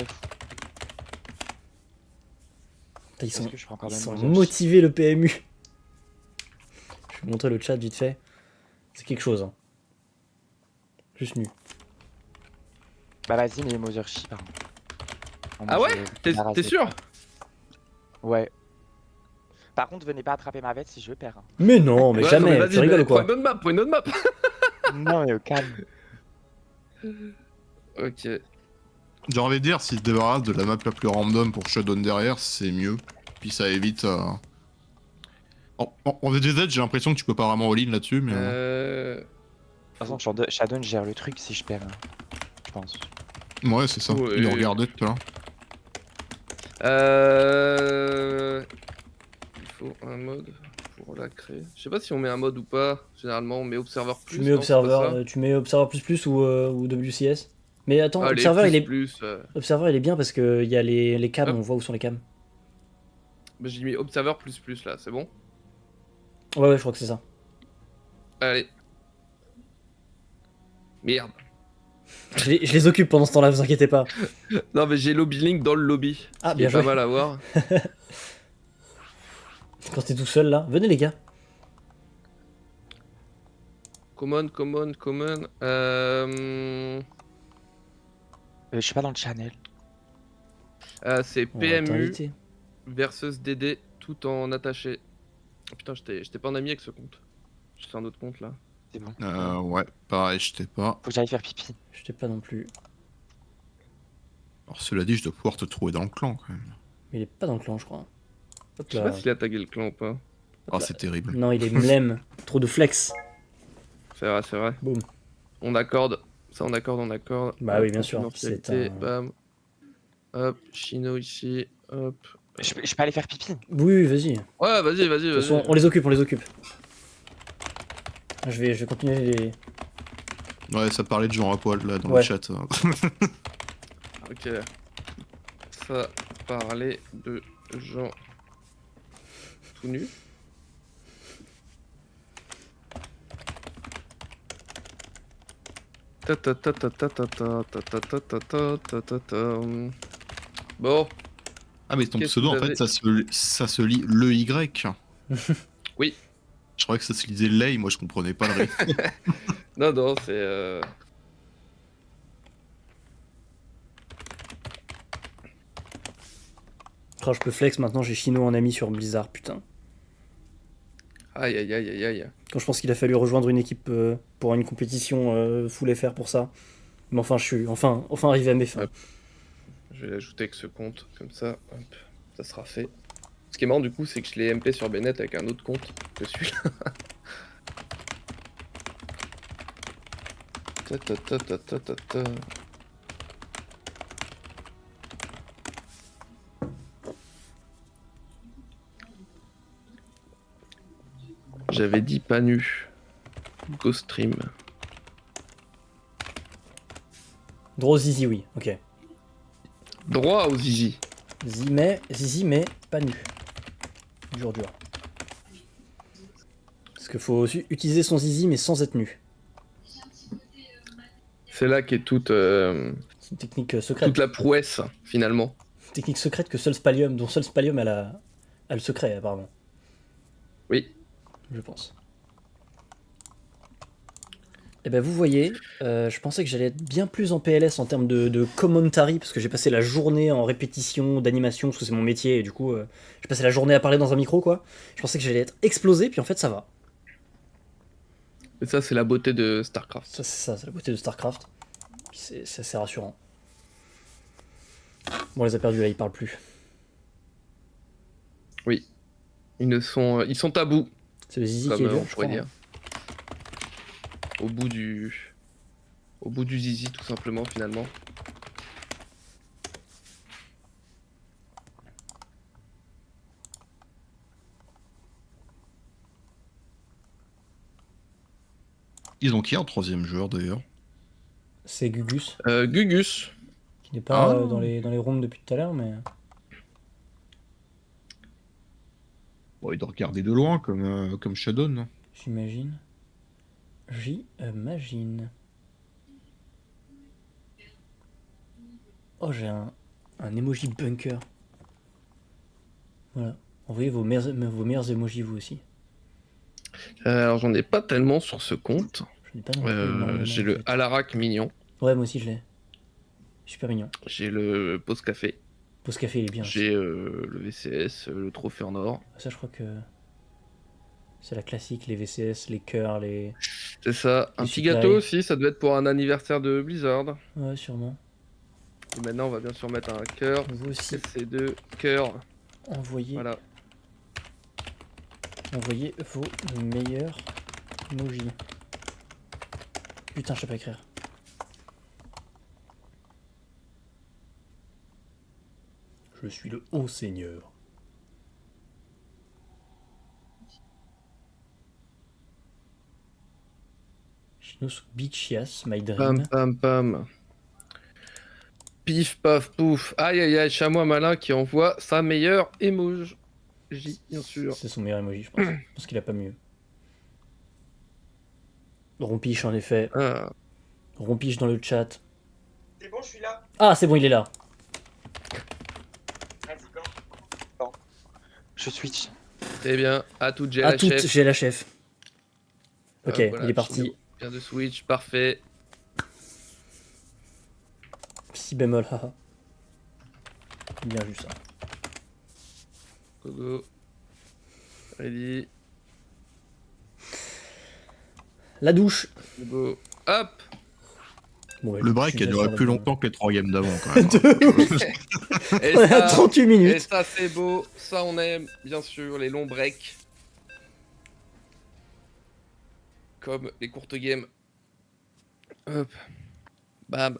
Est-ce que je prends quand ils même sont Mothership? motivés le PMU. Je vais vous montrer le chat vite fait. C'est quelque chose. Hein. Juste nu. Bah vas-y, mais Mothership. Hein. Ah ouais? T'es sûr? Ouais. Par contre, venez pas attraper ma vette si je perds. Hein. Mais non, mais Ouais, jamais. mais vas-y, Tu rigoles ou prends quoi? une autre map, Non, mais au calme. Ok. J'ai envie de dire, s'il se débarrasse de la map la plus random pour shutdown derrière, c'est mieux. Puis ça évite. En VGZ, j'ai l'impression que tu peux pas vraiment all-in là-dessus, mais. De toute façon, Shadow gère le truc si je perds. Hein. Je pense. Ouais, c'est ça. Ouais. Il nous regardait tout à l'heure. Il faut un mode pour la créer. Je sais pas si on met un mode ou pas. Généralement, on met Observer plus. Tu mets non, c'est pas Observer, tu mets Observer plus ou WCS. Mais attends, ça. Allez, Observer, il est... plus. Observer il est bien parce qu'il y a les cams, Hop. on voit où sont les cams. Bah, j'ai mis Observer plus là, c'est bon? Ouais, je crois que c'est ça. Allez. Merde. Je les occupe pendant ce temps-là, vous inquiétez pas. Non, mais j'ai Lobby Link dans le lobby. Ah, Ce qui bien est pas joué. mal à voir. Quand t'es tout seul là, venez les gars. Common. Je suis pas dans le channel. C'est On va PMU t'inviter. versus DD tout en attaché. Oh, putain, j'étais pas en ami avec ce compte. Je fais un autre compte là. C'est bon. Ouais, pareil, je t'ai pas. Faut que j'aille faire pipi. Je t'ai pas non plus. Alors, cela dit, je dois pouvoir te trouver dans le clan quand même. Mais il est pas dans le clan, je crois. Hop Je sais là. pas s'il a tagué le clan ou pas. Ah, c'est terrible. Non, il est mlem. Trop de flex. C'est vrai. Boum. On accorde. Ça, on accorde. Bah Hop, oui, bien sûr, confidentialité, c'est un- Bam. Hop, Chino ici. Hop. Je peux aller faire pipi. Oui, vas-y. De Ouais, vas-y. toute façon, on les occupe. Je vais continuer les... Ouais, ça parlait de gens à poil là dans Ouais. le chat. Ok. Ça parlait de gens tout nus. Bon, Ah, mais ton Qu'est-ce pseudo, que en vous fait, ça se lit le Y. Oui. Je croyais que ça se lisait lay, moi je comprenais pas le rythme. non, c'est Oh, je peux flex maintenant, j'ai Chino en ami sur Blizzard, putain. aïe. Quand je pense qu'il a fallu rejoindre une équipe pour une compétition full FR pour ça. Mais enfin, je suis enfin arrivé à mes fins. Ouais. Je vais l'ajouter avec ce compte, comme ça, hop, ça sera fait. Ce qui est marrant du coup, c'est que je l'ai MP sur Bennett avec un autre compte que celui-là. Ta. J'avais dit pas nu. Ghost Stream. Draw Zizi, oui, ok. Droit au zizi. Zizi, mais pas nu. Dur. Parce qu'il faut aussi utiliser son zizi, mais sans être nu. C'est là qu'est toute, C'est une technique secrète. toute la prouesse, finalement. Une technique secrète que seul Spalium, dont seul Spalium a le secret, apparemment. Oui. Je pense. Et ben vous voyez, je pensais que j'allais être bien plus en PLS en termes de commentary, parce que j'ai passé la journée en répétition d'animation, parce que c'est mon métier, et du coup, j'ai passé la journée à parler dans un micro, quoi. Je pensais que j'allais être explosé, puis en fait, ça va. Et ça, c'est la beauté de StarCraft. Ça, c'est la beauté de StarCraft. Puis c'est assez rassurant. Bon, on les a perdus là, ils parlent plus. Oui. Ils sont à bout, C'est le zizi qui comme est dur, on je pourrait crois. dire. Au bout du zizi, tout simplement, finalement. Ils ont qui en troisième joueur d'ailleurs? C'est Gugus, Gugus. qui n'est pas Ah. dans les rooms depuis tout à l'heure, mais... Bon, il doit regarder de loin comme Shadow, non? J'imagine. Oh, j'ai un emoji bunker. Voilà. Envoyez vos meilleurs emojis, vous aussi. Alors, j'en ai pas tellement sur ce compte. Je n'ai pas non plus énormément, J'ai en le fait. Alarak mignon. Ouais, moi aussi, je l'ai. Super mignon. J'ai le Pause Café. Pause café, il est bien. J'ai le VCS, le Trophée en or. Ça, je crois que... c'est la classique, les VCS, les cœurs, les... C'est ça. Un Les petit supply. gâteau aussi, ça doit être pour un anniversaire de Blizzard. Ouais, sûrement. Et maintenant, on va bien sûr mettre un cœur. Vous aussi, SC2, cœur. envoyez Voilà. vos meilleurs emojis. Putain, je sais pas écrire. Je suis le haut seigneur. Shinos Bichias, my dream. Pam, pam, pam. Pif, paf, pouf. Aïe, aïe, aïe, chamois malin qui envoie sa meilleure emoji, bien sûr. C'est son meilleur emoji, je pense. Je pense qu'il a pas mieux. Rompiche, en effet. Ah. Rompiche dans le chat. C'est bon, je suis là. Ah, c'est bon, il est là. Vas-y, quand Je switch. Eh bien, à toutes, j'ai À la toutes, chef. j'ai la chef. Ok, Voilà, il est parti. Chino vient de switch, parfait. Si bémol, haha. Bien vu ça. Go, go. Ready. La douche. Go, go. Hop. Bon, bah, Le je break, suis a duré d'accord plus avec longtemps que les 3 games d'avant, quand même. Et vous. On est ça, à 38 et minutes. ça c'est beau. Ça, on aime, bien sûr, les longs breaks. Comme les courtes games. Hop. Bam.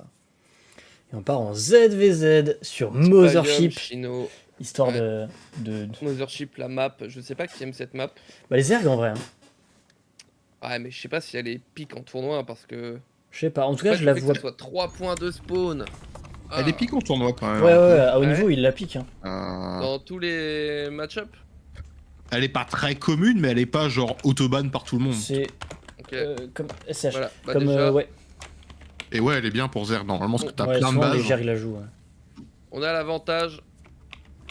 Et on part en ZVZ sur Mothership, Chino, histoire Ouais. de... Mothership, la map. Je sais pas qui aime cette map. Bah, les ergs en vrai. Hein. Ouais, mais je sais pas si elle est pique en tournoi hein, parce que. Je sais pas. En tout En cas, fait, je la le fait vois. que ça soit 3 points de spawn. Elle est pique en tournoi, quand même. Ouais, un peu. ouais, à haut Ouais. niveau, il la pique. Hein. Dans tous les match-up. Elle est pas très commune, mais elle est pas genre autoban par tout le monde. C'est Ok. comme SH. Voilà, bah comme, déjà, ouais. Et ouais, elle est bien pour Zer, normalement, parce que t'as Ouais, plein de souvent, bases. les GR, il la joue. Ouais. on a l'avantage.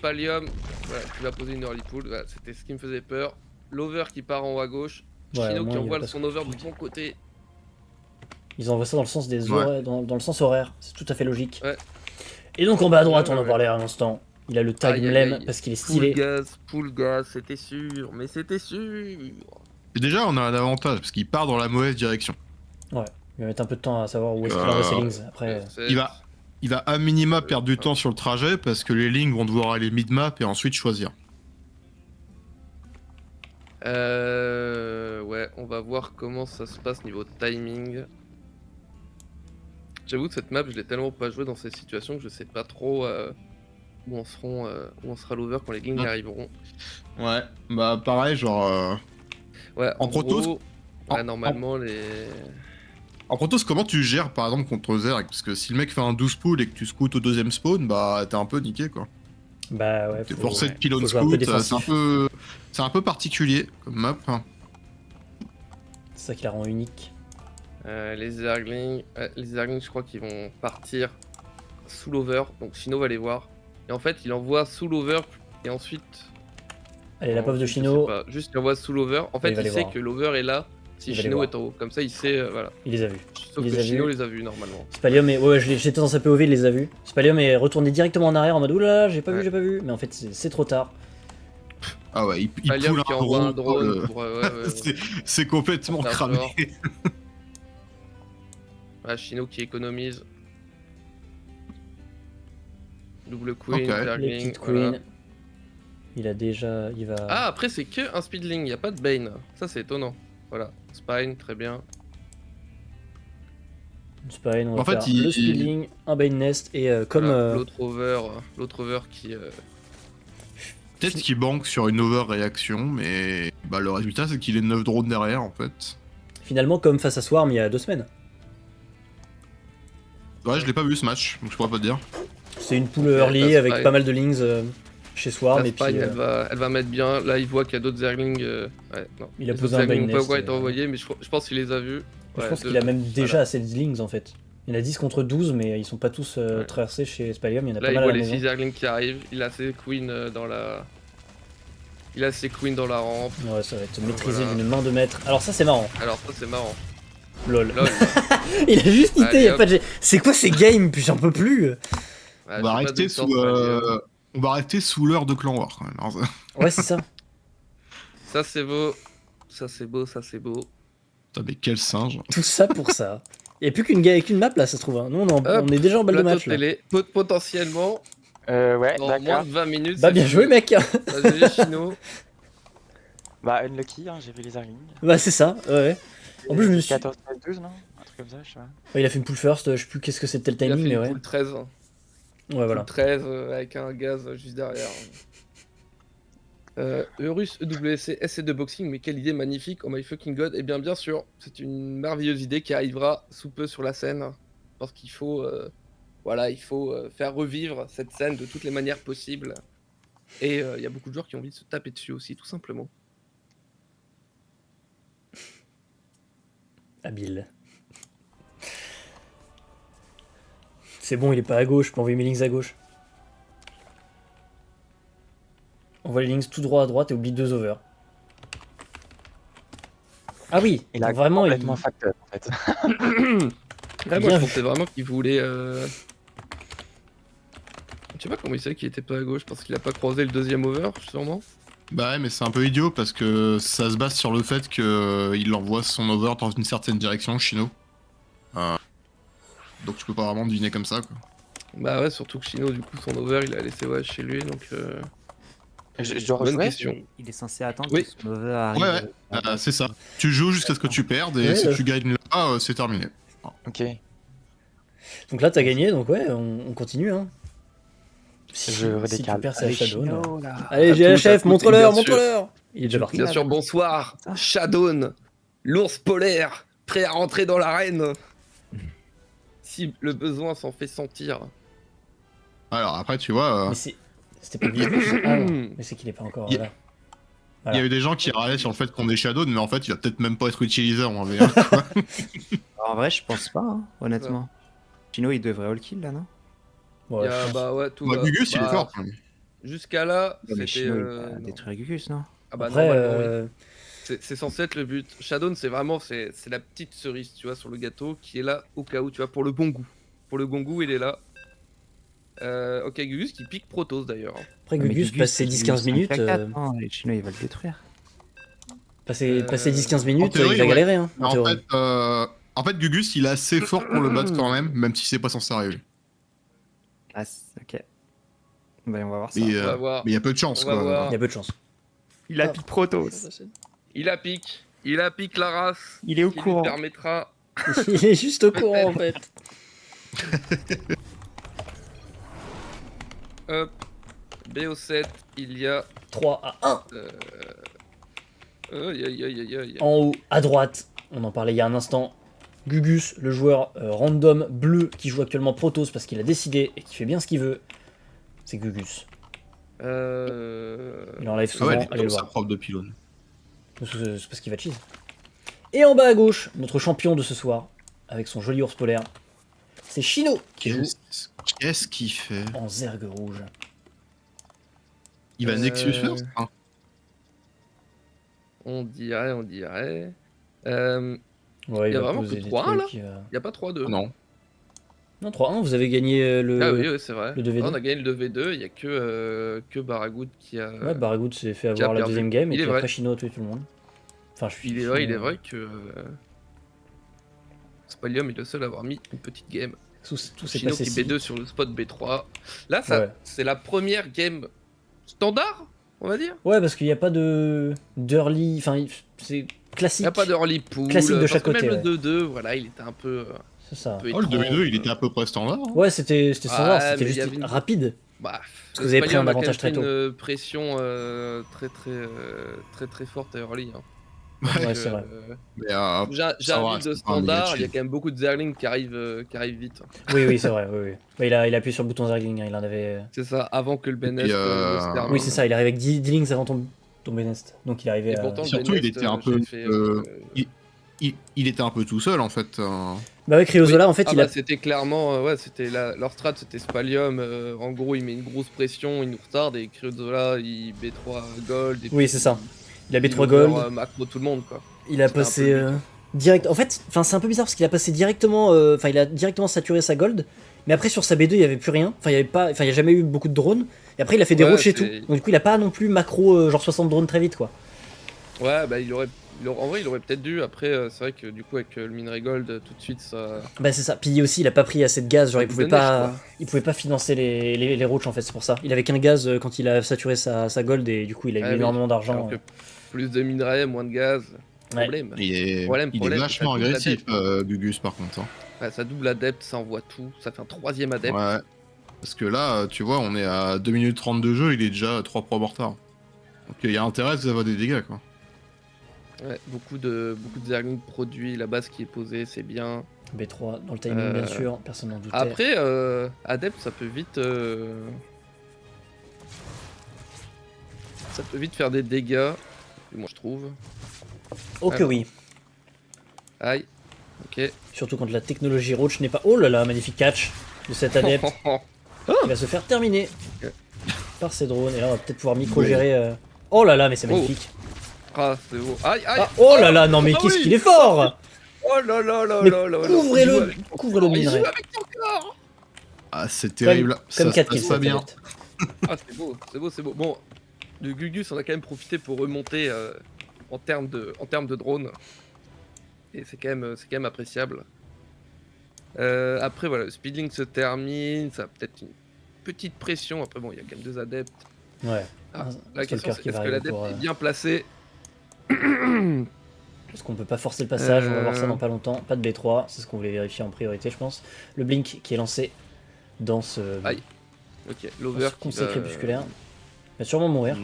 Pallium, voilà, qui va poser une early pool. Voilà, c'était ce qui me faisait peur. L'over qui part en haut à gauche. Ouais, au Chino moins, qui il envoie a pas son ce over coup de de son côté. Ils envoient ça dans le sens des Ouais. horaires, dans le sens horaire. C'est tout à fait logique. Ouais. Et donc en bas à droite, Ouais, on en ouais. parlait à l'instant. Il a le tag Aïe, aïe, Mlem aïe. parce qu'il est stylé. Full gas, c'était sûr, mais c'était sûr. Et déjà, on a un avantage, parce qu'il part dans la mauvaise direction. Il va mettre un peu de temps à savoir où est-ce qu'il envoie ses links. Après, Il va à minima perdre du temps sur le trajet, parce que les lignes vont devoir aller mid-map et ensuite choisir. Ouais, on va voir comment ça se passe niveau timing. J'avoue que cette map, je l'ai tellement pas joué dans ces situations que je sais pas trop où on sera l'over quand les lignes Ouais. arriveront. Ouais, bah pareil, genre... Ouais, En Protoss, gros, en- ouais, normalement, les. En Protoss, comment tu gères par exemple contre Zerg? Parce que si le mec fait un 12 pool et que tu scoutes au deuxième spawn, bah t'es un peu niqué quoi. Bah ouais, T'es faut, forcé de pylon faut jouer un peu scout, défensif. c'est un peu particulier comme map. C'est ça qui la rend unique. Les Zerglings, je crois qu'ils vont partir sous l'over, donc Shino va les voir. Et en fait, il envoie sous l'over et ensuite. Allez, la non, paf de je sais Shino, pas, juste il envoie sous l'over. En il fait, va il les sait voir. que l'over est là si Il va les Shino voir. est en haut. Comme ça, il sait, voilà. il les a vus. Sauf Il que les a Shino vus. les a vus normalement. Spalium, ouais, j'étais dans sa POV, il les a vus. Spalium est retourné directement en arrière en mode oulala, j'ai pas vu, Ouais. j'ai pas vu. Mais en fait, c'est trop tard. Ah ouais, il Pallium poule qui un envoie un drone. drone pour. C'est complètement Faire cramé. genre. Ouais, Shino qui économise. Double Queen, Ok. Zergling, Les petites voilà. queens. Il a déjà. Il va. Ah, après, c'est que un speedling, y a pas de Bane. Ça, c'est étonnant. Voilà, Spine, très bien. Spine, on va En fait, faire il- le speedling, un Bane Nest et comme. Voilà, l'autre over qui. Peut-être qu'il banque sur une overréaction, mais bah, le résultat c'est qu'il est 9 drones derrière en fait. Finalement, comme face à Swarm il y a 2 semaines. Ouais, je l'ai pas vu ce match, donc je pourrais pas te dire. C'est une poule Ok, early la avec Spine. pas mal de lings chez Swarm La et puis. Spine, elle va mettre bien. Là, il voit qu'il y a d'autres Zerglings. Ouais, non. Il a Les posé autres un Zerglings Bane n'ont pas Nest encore et, été envoyés, mais je pense qu'il les a vus. Je Ouais, pense deux- qu'il a même déjà voilà. assez de lings en fait. Il y en a 10 contre 12, mais ils sont pas tous Ouais. traversés chez Spalium, il y en a Là, pas il mal à voit la les maison. 6 Zerglings qui arrivent. Il a ses queens dans la. Il a ses queens dans la rampe. Ouais, ça va être maîtrisé Voilà. d'une main de maître. Alors ça c'est marrant. Alors, ça, c'est marrant. Lol. Lol. Il a juste hité, Allez, y a hop. pas de... C'est quoi ces games? Puis j'en peux plus. Ouais, On j'ai va pas rester de sous, sens, on va rester sous l'heure de Clan War quand même. Alors, Ouais, c'est ça. Ça, c'est beau. Ça, c'est beau. Ça, c'est beau. putain, mais quel singe. Tout ça pour ça. Y a plus qu'une map là, ça se trouve. Hein. Nous Hop, on est déjà en balle de Plateau match là. télé. Potentiellement, Ouais, dans moins d'accord. de 20 minutes. Bah c'est bien fini. joué mec. Vas-y, Chino. Bah, unlucky, hein, j'ai vu les Zerglings. Bah c'est ça, ouais. En plus je me suis... 14, 13, 12, non? Un truc comme ça, je sais pas. Ouais, il a fait une pull first, je sais plus qu'est-ce que c'était le Il a timing, fait mais une ouais. poule 13. Ouais voilà. Poule 13 avec un gaz juste derrière. Eurus EWC SC2 Boxing, mais quelle idée magnifique, oh my fucking god. Et bien sûr, c'est une merveilleuse idée qui arrivera sous peu sur la scène. Parce qu'il faut, voilà, il faut faire revivre cette scène de toutes les manières possibles. Et il y a beaucoup de joueurs qui ont envie de se taper dessus aussi, tout simplement. Habile. C'est bon, il est pas à gauche, je peux envoyer mes links à gauche. Envoie les links tout droit à droite et oublie 2 over. Ah oui, Il a donc vraiment il... complètement fucked up, en fait. Ouais, moi Bien je vu. pensais vraiment qu'il voulait. Je sais pas comment il sait qu'il était pas à gauche, parce qu'il a pas croisé le deuxième over, sûrement. Bah ouais, mais c'est un peu idiot parce que ça se base sur le fait qu'il envoie son over dans une certaine direction, Chino. Donc tu peux pas vraiment deviner comme ça quoi. Bah ouais, surtout que Chino, du coup, son over, il a laissé ouais chez lui, donc. Je dois Bonne rejouer. question. Il est censé attendre Oui. que son over arrive. Ouais, ouais. C'est ça. Tu joues jusqu'à ce que tu perdes et Ouais, si là. tu gagnes là, c'est terminé. Ok. Donc là t'as gagné, donc ouais, on continue hein. Si, Je si tu redécale. perds c'est la Allez, Shadow. Chino, là. Allez, À j'ai la tous, chef, à tous, montre-leur, bien sûr. montre-leur. Il est déjà parti. Bien sûr, bonsoir, Shadowne, l'ours polaire, prêt à rentrer dans l'arène. Si le besoin s'en fait sentir. Alors après, tu vois, Mais c'était pas Gugus. Ah non, mais c'est qu'il est pas encore Il- là. il Voilà. y avait des gens qui râlaient sur le fait qu'on est Shadow, mais en fait, il va peut-être même pas être utilisé en V1. quoi. En vrai, je pense pas, hein, honnêtement. Chino, il devrait all kill là, non? Ouais, Il y a- je pense. bah ouais, tout Bah, va. Gugus, il est Bah, fort quand même. Jusqu'à là, Non, mais c'était. Chino, il va non. détruire Gugus, non? Ah bah Après, normalement, oui. C'est censé être le but. Shadow, c'est vraiment c'est la petite cerise, tu vois, sur le gâteau qui est là au cas où, tu vois, pour le bon goût. Pour le bon goût, il est là. Ok, Gugus qui pique Protoss d'ailleurs. Après Mais Gugus, passer il 10-15 est minutes, 5-4, non, et Chino, il va le détruire. passer 10-15 en minutes, théorie, il va ouais. galérer hein, en En théorie. fait, Gugus, il est assez fort pour le battre quand même si c'est pas censé arriver. Ah, ok. Ben, on va voir ça. Mais On va voir. il y a peu de chance On va quoi. voir. Il y a peu de chance. Il a pique Protoss. Il a pique la race. Il est au qui lui courant. permettra. Il est juste au courant en fait. Hop. BO7, il y a 3 à 1. Aïe, aïe, aïe, aïe, aïe. En haut, à droite, on en parlait il y a un instant, Gugus, le joueur random bleu qui joue actuellement Protoss parce qu'il a décidé et qui fait bien ce qu'il veut. C'est Gugus. Il enlève Ah souvent, ouais, allez elle le est sa voir. propre de pylône. C'est parce qu'il va cheese. Et en bas à gauche, notre champion de ce soir, avec son joli ours polaire, c'est Chino qui joue Qu'est-ce qu'il fait? en Zerg rouge. Il va Nexus first hein. On dirait, on dirait. Ouais, Il y a va vraiment poser que des 3-1 là trucs, il va- Il y a pas 3-2. Non. Non, 3-1, vous avez gagné le... Ah oui, oui c'est vrai. le 2v2. On a gagné le 2v2, il y a que Baragoud qui a. Ouais, Baragoud s'est fait qui a avoir la perdu. deuxième game, et Il puis est vrai. après Chino a tué tout le monde. Enfin, je suis... Il est vrai que. Spalium est le seul à avoir mis une petite game. Tout s'est Chino passé qui si B2 sur le spot B3. Là, ça, Ouais. c'est la première game standard, on va dire. Ouais, parce qu'il n'y a pas de d'early, enfin, c'est Il classique. n'y a pas d'early pool. Classique de parce chaque que côté, Même le 2-2, voilà, il était un peu. C'est ça. Oh, le 2v2, il était à peu près standard. Hein. Ouais, c'était standard, Ouais, c'était mais il y juste avait une- rapide. Bah, que vous avez pris un Spalium a avantage quand même très fait une pression très forte à early. Hein. Ouais, c'est vrai. Mais J'ai Ça va, un build de c'est pas un méga standard, il y a chill. quand même beaucoup de Zerglings qui arrivent vite. Oui, oui, c'est vrai. Oui, oui. Bah, il a appuyé sur le bouton Zergling, hein, il en avait. C'est ça, avant que le Benest puis, se termine. Oui, c'est ça, il arrive avec 10 links avant ton Benest. Donc il est arrivé Et à. pourtant, le Surtout, Benest, il était un j'ai peu, fait, il était un peu tout seul en fait. Bah, ouais, Cryozola, en fait, Ah il bah, a. c'était clairement, ouais, c'était leur strat, c'était Spalium. En gros, il met une grosse pression, il nous retarde et Cryozola, il B3 gold. Et Oui, puis, c'est ça. Il a il B3 over, gold. macro tout le monde quoi. Il a C'était un passé peu le but. direct. En fait, c'est un peu bizarre parce qu'il a passé directement. Enfin, il a directement saturé sa gold. Mais après, sur sa B2, il n'y avait plus rien. Enfin, il n'y a jamais eu beaucoup de drones. Et après, il a fait des Ouais, roaches et tout. c'est- Donc, du coup, il a pas non plus macro genre 60 drones très vite, quoi. Ouais, bah en vrai, il aurait peut-être dû. Après, c'est vrai que du coup, avec le minerai gold, tout de suite, ça. Bah, c'est ça. Puis aussi, il a pas pris assez de gaz. Genre, Il donnait, je il pouvait pas financer les roaches, en fait. C'est pour ça. Il avait qu'un gaz quand il a saturé sa gold. Et du coup, il a eu Ah oui. énormément d'argent. Alors que plus de minerais, moins de gaz. Ouais. Problème. Il est Problème, vachement ça double la agressif, dette. Gugus par contre. Hein. Ouais, ça double adepte, ça envoie tout. Ça fait un 3ème adepte. Ouais. Parce que là, tu vois, on est à 2 minutes 30 de jeu, il est déjà 3 probes en retard. Donc il y a intérêt à avoir des dégâts quoi. Ouais, beaucoup de Zerglings produits, la base qui est posée, c'est bien. B3 dans le timing, bien sûr. Personne n'en doutait. Après, adepte, ça peut vite. Ça peut vite faire des dégâts. Moi, je trouve. Oh que alors. oui. Aïe. Ok. Surtout quand la technologie roach n'est pas. Oh là là, magnifique catch de cet adepte. Il va se faire terminer Ok. par ses drones. Et là, on va peut-être pouvoir micro-gérer. Oh là là, mais c'est Oh. magnifique. Ah, c'est beau. Aïe, aïe. Ah, oh là là, non mais Ah qu'est-ce oui. qu'il est fort! Oh là là là Mais là là là. couvrez-le, Il joue avec- couvrez-le Il minerai. joue avec son corps. Ah, c'est terrible. Comme Ça 4 se passe kills pas cet bien. adepte. Ah, c'est beau, c'est beau, c'est beau. Bon, de Gugus, on a quand même profité pour remonter en termes de drone. Et c'est quand même appréciable. Après, voilà, le speedling se termine. Ça a peut-être une petite pression. Après, bon, il y a quand même 2 adeptes. Ouais. Ah, Un la question, Stalker c'est qui est-ce va que arriver l'adepte pour, est bien placé? Parce qu'on peut pas forcer le passage, on va voir ça dans pas longtemps. Pas de B3, c'est ce qu'on voulait vérifier en priorité, je pense. Le blink qui est lancé dans ce, Aïe. Ok, dans l'over ce qui conseil va... crépusculaire. Il va sûrement mourir.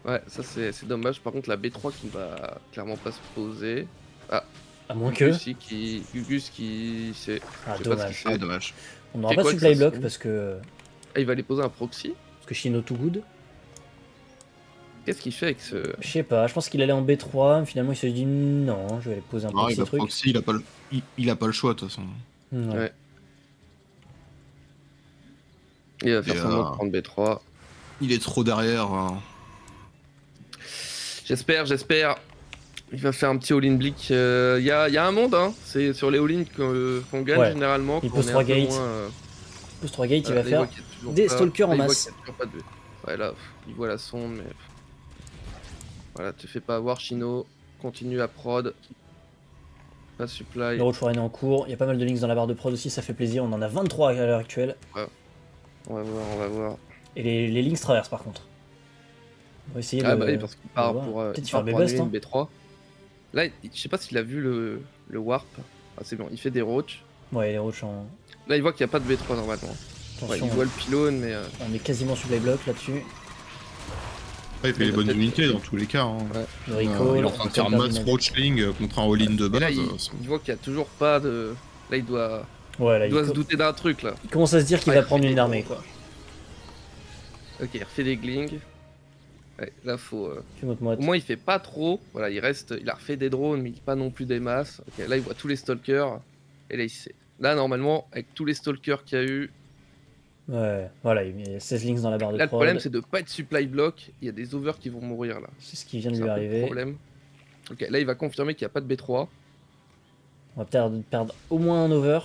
Ouais, ça c'est dommage. Par contre, la B3 qui va clairement pas se poser. À moins que. Gugus qui c'est. Ah, je sais pas ce dommage. qu'il Ah, fait. dommage. On n'aura C'est pas de quoi que supply ça block se- parce que Ah, il va aller poser un proxy. Chino too good. Qu'est-ce qu'il fait avec ce. Je sais pas, je pense qu'il allait en B3, mais finalement il s'est dit non, je vais aller poser un Non, petit il va truc. proxy, il a pas le choix de toute façon. Ouais. Ouais. Il va faire Et, semblant de prendre B3. Il est trop derrière. Hein. J'espère. Il va faire un petit all-in blick. Il y a un monde, hein. C'est sur les all-in qu'on gagne Ouais. généralement. Il quand pose on est 3 un peu gates. moins, Plus 3 gates, il voilà, va là, faire voit qu'il y a toujours des pas- stalkers en là, il voit masse. qu'il y a toujours pas de- Ouais, là, il voit la sonde, mais. Voilà, te fais pas avoir, Chino. Continue à prod. Pas supply. Le Roach Warren est en cours, il y a pas mal de links dans la barre de prod aussi, ça fait plaisir, on en a 23 à l'heure actuelle. On va voir. Et les links traversent par contre. On va essayer Ah de... bah oui, parce qu'il part voir. pour, Peut-être il faire part un pour B-bust, annuler une B3. Là, je sais pas s'il a vu le warp. Ah, c'est bon, il fait des roach. Ouais, les Roach en... Là, il voit qu'il n'y a pas de B3 normalement. Ouais, Attention, il voit le pylône, mais. on est quasiment supply block là-dessus. Ouais, il fait les bonnes peut-être- unités dans tous les cas. Hein. Ouais. Le Il recall, est en train de faire mass roachling contre un all-in de Et base. là, il voit qu'il y a toujours pas de. Là, il doit, Ouais, là, il doit se douter d'un truc là. il commence à se dire qu'il Ouais, va prendre une armée, quoi. Ok, il refait des glings. Ouais, là, faut. Tu motte. Au moins, il fait pas trop. Voilà, il reste. Il a refait des drones, mais pas non plus des masses. Ok, là, il voit tous les stalkers. Et là, il sait. Là, normalement, avec tous les stalkers qu'il y a eu. Ouais, voilà, il met 16 links dans la barre de Là, le prod. problème, c'est de pas être supply block. Il y a des overs qui vont mourir là. C'est ce qui vient de C'est lui un peu le arriver. problème. Ok, là, il va confirmer qu'il n'y a pas de B3. On va peut-être perdre au moins un over.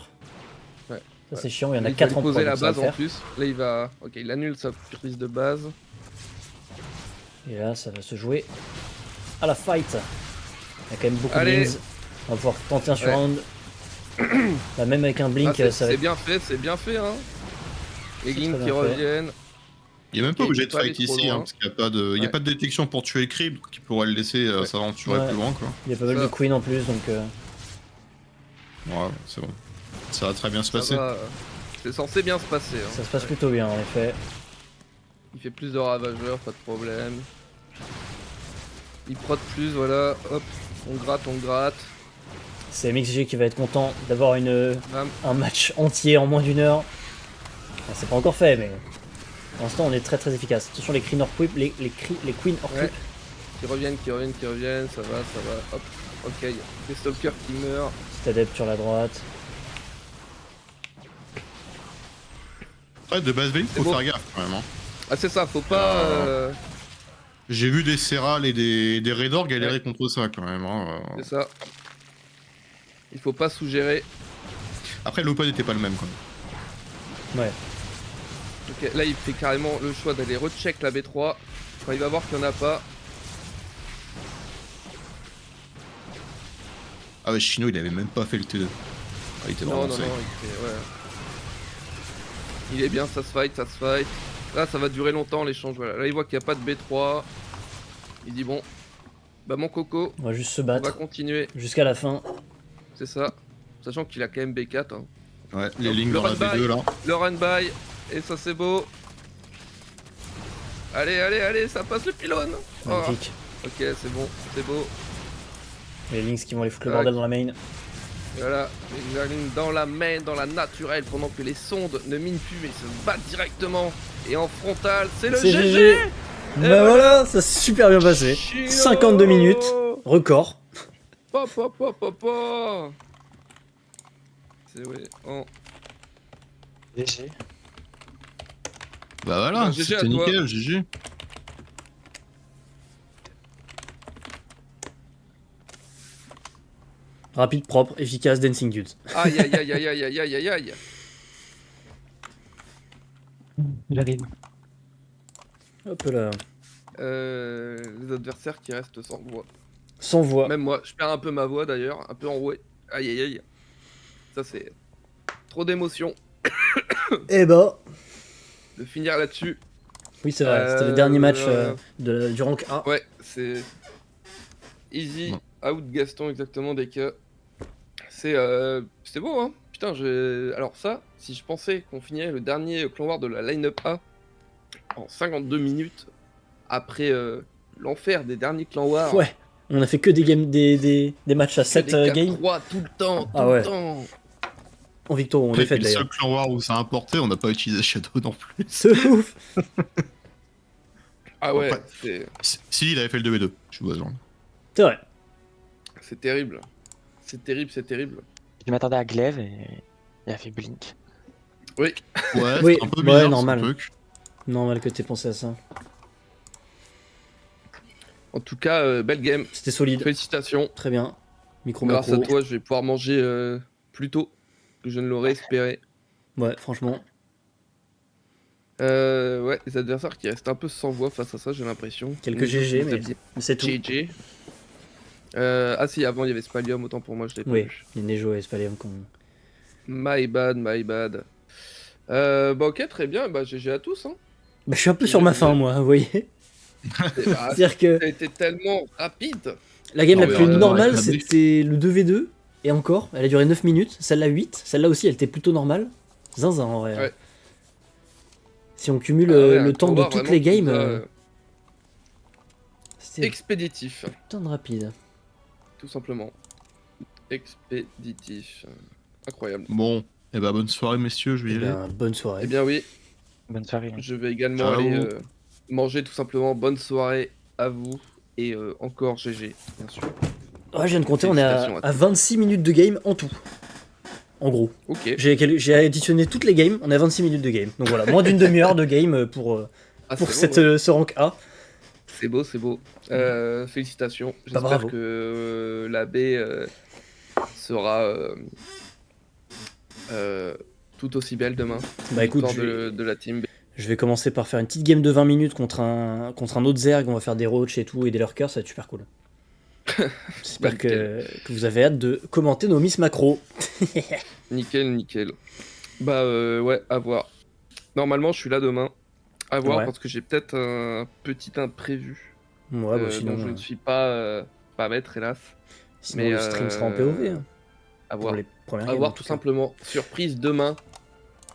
Ouais. Ça, c'est chiant, il y en Là, a il va 4 lui en prod, poser la donc ça va base le en faire. plus. Là, il va. Ok, il annule sa prise de base. Et là, ça va se jouer à la fight. Il y a quand même beaucoup Allez. de links. On va pouvoir tenter un Ouais. surround. Bah, même avec un Ah, blink, ça va c'est être... bien fait, c'est bien fait, hein. Les C'est glings très qui bien fait. reviennent. Il est même pas Ok, obligé il de peut pas fight aller trop ici, loin. parce qu'il n'y a, pas de... il y a Ouais. pas de détection pour tuer le creep, donc il pourrait le laisser Ouais. s'aventurer Ouais. plus loin, quoi. Il y a pas mal Ça. de queen en plus, donc... Ouais, c'est bon. Ça va très bien se Ça passer. va, c'est censé bien se passer. Hein. ça se passe plutôt bien, en effet. Il fait plus de ravageurs, pas de problème. Il prod plus, voilà. Hop, on gratte. C'est MXG qui va être content d'avoir Bam. un match entier en moins d'1 heure. Enfin, c'est pas encore fait, mais... Pour l'instant, on est très très efficace. Attention, les queens hors creep, les queens hors Ouais. creep. Qui reviennent, ça va. Hop, ok, il y a des stalkers qui meurent. Petit adepte sur la droite. Ouais, de base, il faut bon. faire gaffe quand même. Hein. Ah, c'est ça, faut pas. J'ai vu des Serral et des Raidors galérer Ouais. contre ça quand même. Hein. C'est ça. Il faut pas sous-gérer. Après, l'open n'était pas le même, quoi. Ouais. Ok, là il fait carrément le choix d'aller recheck la B3 quand il va voir qu'il n'y en a pas. Ah ouais, Chino, il avait même pas fait le T2. Ah, il était Non, vraiment non, safe. il fait, ouais. Il est bien, ça se fight. Là ça va durer longtemps l'échange, voilà. Là il voit qu'il n'y a pas de B3. Il dit bon, bah mon coco, On va juste se on va battre continuer, jusqu'à la fin. c'est ça. Sachant qu'il a quand même B4. Hein. Ouais, les Donc, lignes le dans la run by. B2 là. Le run by, et ça c'est beau. Allez, ça passe le pylône. Oh. Magnifique. Ok, c'est bon, c'est beau. Les links qui vont aller foutre le Tac. bordel dans la main. Et voilà, les aligne dans la main, dans la naturelle, pendant que les sondes ne minent plus mais se battent directement. Et en frontal, c'est le C'est GG. GG. Bah voilà, ça s'est super bien passé. Chino 52 minutes, record. Pa. C'est ouais. Oh. GG. Bah voilà, Bah, GG à c'était toi. nickel, GG. Rapide, propre, efficace, Dancing Dudes. Aïe aïe aïe aïe aïe aïe aïe aïe aïe. J'arrive. Hop là. Les adversaires qui restent sans voix. Sans voix. Même moi, je perds un peu ma voix d'ailleurs, un peu enroué. Aïe aïe aïe. Ça c'est trop d'émotion Eh bah. de finir là-dessus. Oui, c'est vrai, c'était le dernier match du rank A. Ouais, c'est easy out Gaston exactement dès que c'est beau hein. Putain, alors ça, si je pensais qu'on finirait le dernier clan war de la line-up A en 52 minutes après l'enfer des derniers clans war. Ouais, on a fait que des games, des matchs à 7 games 3 tout le temps, tout Ah ouais. le temps. en victoire, on Après, est fait le d'ailleurs. seul clan war où ça a importé, on n'a pas utilisé Shadow non plus. C'est ouf. Ah ouais, Après- Si, il avait fait le 2v2, je suis besoin. C'est vrai. c'est terrible. C'est terrible. Je m'attendais à Glaive et il a fait Blink. Ouais, Oui, c'est un peu ouais, bizarre, normal. ce truc. Normal que t'aies pensé à ça. En tout cas, belle game. C'était solide. Félicitations. Très bien. Micro Grâce macro. à toi, je vais pouvoir manger plus tôt que je ne l'aurais espéré. Ouais, franchement. Ouais, les adversaires qui restent un peu sans voix face à ça, j'ai l'impression. Quelques GG, Vous mais aviez c'est tout. GG. Ah si, avant il y avait Spalium, autant pour moi, je l'ai pas Oui, vu. il y a Nejo et Spalium qu'on... My bad. Bah ok, très bien, bah GG à tous. Hein. Bah, je suis un peu sur ma fin, moi, vous voyez. Bah, C'est-à-dire que ça a été tellement rapide. la game Non, la mais plus on a normale, réclamé. c'était le 2v2. Et encore, elle a duré 9 minutes. Celle-là, 8. Celle-là aussi, elle était plutôt normale. Zinzin, en vrai. Ouais. Si on cumule Ah ouais, le un temps de combat toutes vraiment les qui games... nous a- C'est expéditif, putain de rapide. tout simplement. Expéditif. Incroyable. Bon, et bah bonne soirée messieurs, je vais y Eh aller. bien, bonne soirée. Eh bien oui, Bonne soirée. je vais également Ciao. aller manger tout simplement. Bonne soirée à vous. Et encore GG, bien sûr. Ouais, je viens de compter, on est Félicitations à à 26 minutes de game en tout. En gros. Ok. J'ai additionné toutes les games, on est à 26 minutes de game. Donc voilà, moins d'une demi-heure de game pour Ah, c'est cette, beau, ouais. ce rank A. C'est beau, c'est beau. Félicitations. J'espère bravo. que la baie sera tout aussi belle demain. Bah écoute, Victoire de la team B. je vais commencer par faire une petite game de 20 minutes contre un autre Zerg, on va faire des roaches et tout, et des lurkers, ça va être super cool. J'espère que vous avez hâte de commenter nos miss macro. Nickel, nickel. Bah ouais, à voir. Normalement, je suis là demain. À voir Ouais. parce que j'ai peut-être un petit imprévu. Ouais, bah sinon, dont je ne suis pas maître, hélas. sinon mais, le stream sera en POV. Hein, À pour voir. les premières À games, voir en tout tout cas. simplement. Surprise demain.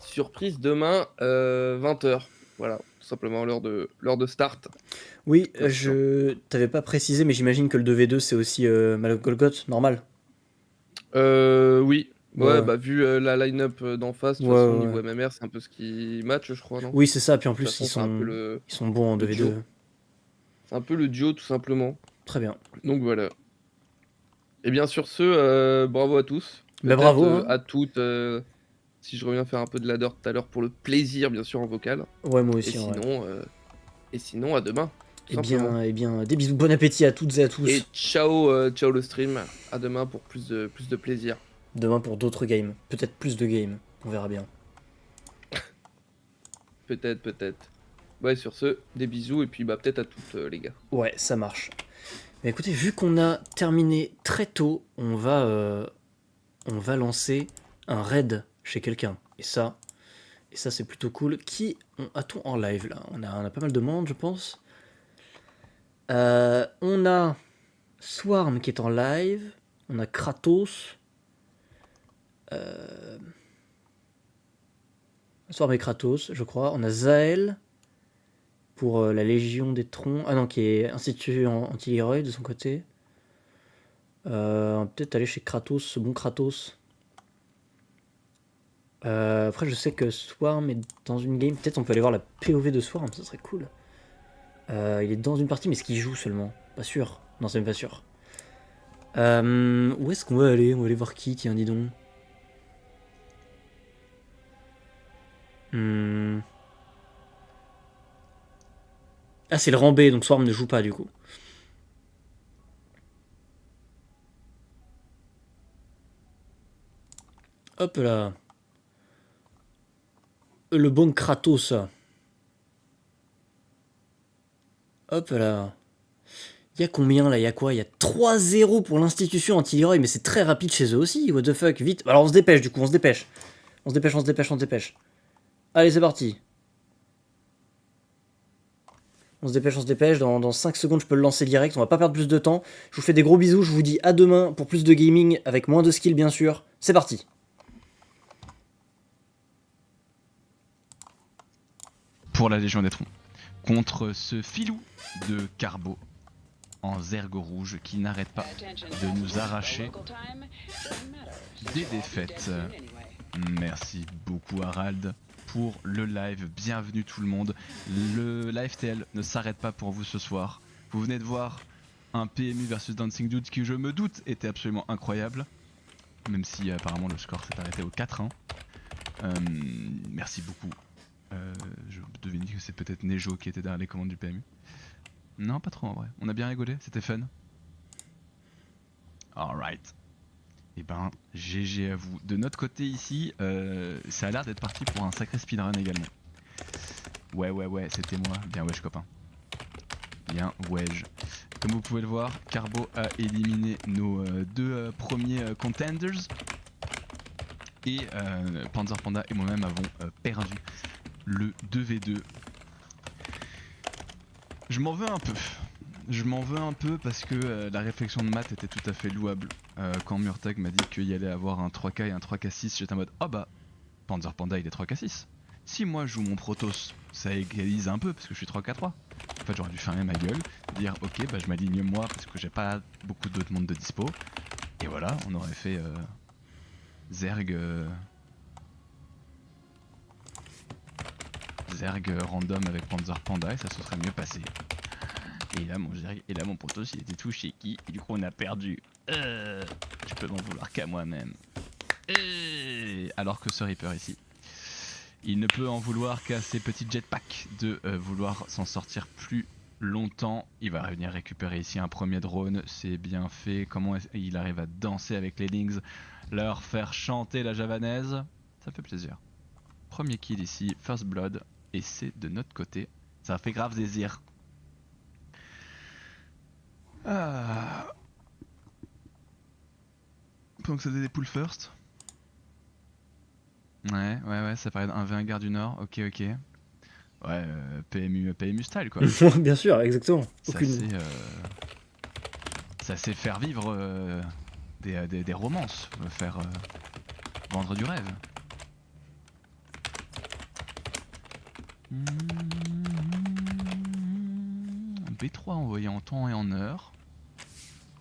Surprise demain, 20h. Voilà, tout simplement l'heure de start. Oui, Bien je t'avais pas précisé, mais j'imagine que le 2v2 c'est aussi Malok Golgoth, normal. Oui. Ouais, Ouais. bah vu la line-up d'en face, de toute Ouais, façon, ouais, niveau ouais. MMR, c'est un peu ce qui match, je crois, non? Oui, c'est ça, puis en De toute plus façon, c'est un peu ils sont bons en le 2v2. duo. C'est un peu le duo, tout simplement. Très bien. Donc voilà. Et bien sur ce, bravo à tous. Bah Peut-être, bravo, hein. à toutes. Si je reviens faire un peu de ladder tout à l'heure pour le plaisir, bien sûr, en vocal. Ouais, moi Et aussi, en vrai. sinon, à demain. Tout simplement. Eh bien, des bisous, bon appétit à toutes et à tous. Et ciao, ciao le stream. À demain pour plus de plaisir. Demain pour d'autres games, peut-être plus de games, on verra bien. Peut-être, peut-être. Ouais, sur ce, des bisous et puis bah peut-être à toutes les gars. Ouais, ça marche. Mais écoutez, vu qu'on a terminé très tôt, on va lancer un raid chez quelqu'un. Et ça c'est plutôt cool. Qui a-t-on en live là on a pas mal de monde, je pense. On a Swarm qui est en live. On a Kratos. Swarm et Kratos, je crois. On a Zael pour la Légion des Troncs. Ah non, qui est institué anti-Leroy de son côté. On va peut-être aller chez Kratos, ce bon Kratos. Après, je sais que Swarm est dans une game. Peut-être on peut aller voir la POV de Swarm, ça serait cool. Il est dans une partie, mais est-ce qu'il joue seulement? Pas sûr. Non, c'est même pas sûr. Où est-ce qu'on va aller? On va aller voir qui? Tiens, dis donc. Ah, c'est le rang B, donc Swarm ne joue pas du coup. Hop là. Le bon Kratos. Hop là. Il y a combien là? Il y a quoi? Il y a 3-0 pour l'institution anti-Leroy, mais c'est très rapide chez eux aussi. What the fuck, vite. Alors on se dépêche du coup, on se dépêche. On se dépêche, on se dépêche, on se dépêche. Allez, c'est parti. On se dépêche, on se dépêche. Dans 5 secondes, je peux le lancer direct. On va pas perdre plus de temps. Je vous fais des gros bisous. Je vous dis à demain pour plus de gaming avec moins de skill, bien sûr. C'est parti. Pour la Légion des Troncs. Contre ce filou de Carbo en zergo rouge qui n'arrête pas de nous arracher des défaites. Merci beaucoup Harald pour le live, bienvenue tout le monde. La FTL ne s'arrête pas pour vous ce soir. Vous venez de voir un PMU versus Dancing Dude qui, je me doute, était absolument incroyable. Même si apparemment le score s'est arrêté au 4-1. Merci beaucoup. Je devine que c'est peut-être Nejo qui était derrière les commandes du PMU. Non, pas trop en vrai. On a bien rigolé, c'était fun. Alright. Et ben, GG à vous. De notre côté ici, ça a l'air d'être parti pour un sacré speedrun également. Ouais, c'était moi. Bien wesh copain. Bien wesh. Comme vous pouvez le voir, Carbo a éliminé nos deux premiers contenders. Et Panzer Panda et moi-même avons perdu le 2v2. Je m'en veux un peu. Je m'en veux un peu parce que la réflexion de Matt était tout à fait louable. Quand Murtag m'a dit qu'il y allait avoir un 3K et un 3K6, j'étais en mode oh bah, Panzer Panda il est 3K6. Si moi je joue mon Protoss, ça égalise un peu parce que je suis 3K3. En fait, j'aurais dû fermer ma gueule, dire ok, bah je m'aligne moi parce que j'ai pas beaucoup d'autres mondes de dispo. Et voilà, on aurait fait Zerg. Zerg random avec Panzer Panda et ça se serait mieux passé. Et là mon Zerg, et là mon Protoss il était tout shaky et du coup on a perdu. Je peux m'en vouloir qu'à moi-même. Alors que ce Reaper ici, il ne peut en vouloir qu'à ses petits jetpacks de vouloir s'en sortir plus longtemps. Il va revenir récupérer ici un premier drone, c'est bien fait. Comment il arrive à danser avec les Lings, leur faire chanter la javanaise, ça fait plaisir. Premier kill ici, First Blood, et c'est de notre côté. Ça fait grave plaisir. Pendant que ça des poules first. Ouais, ça paraît un V1 Gare du Nord, ok. Ouais, PMU style quoi. Bien sûr, exactement. Ça sait faire vivre des romances, faire vendre du rêve. B3 envoyé en temps et en heure.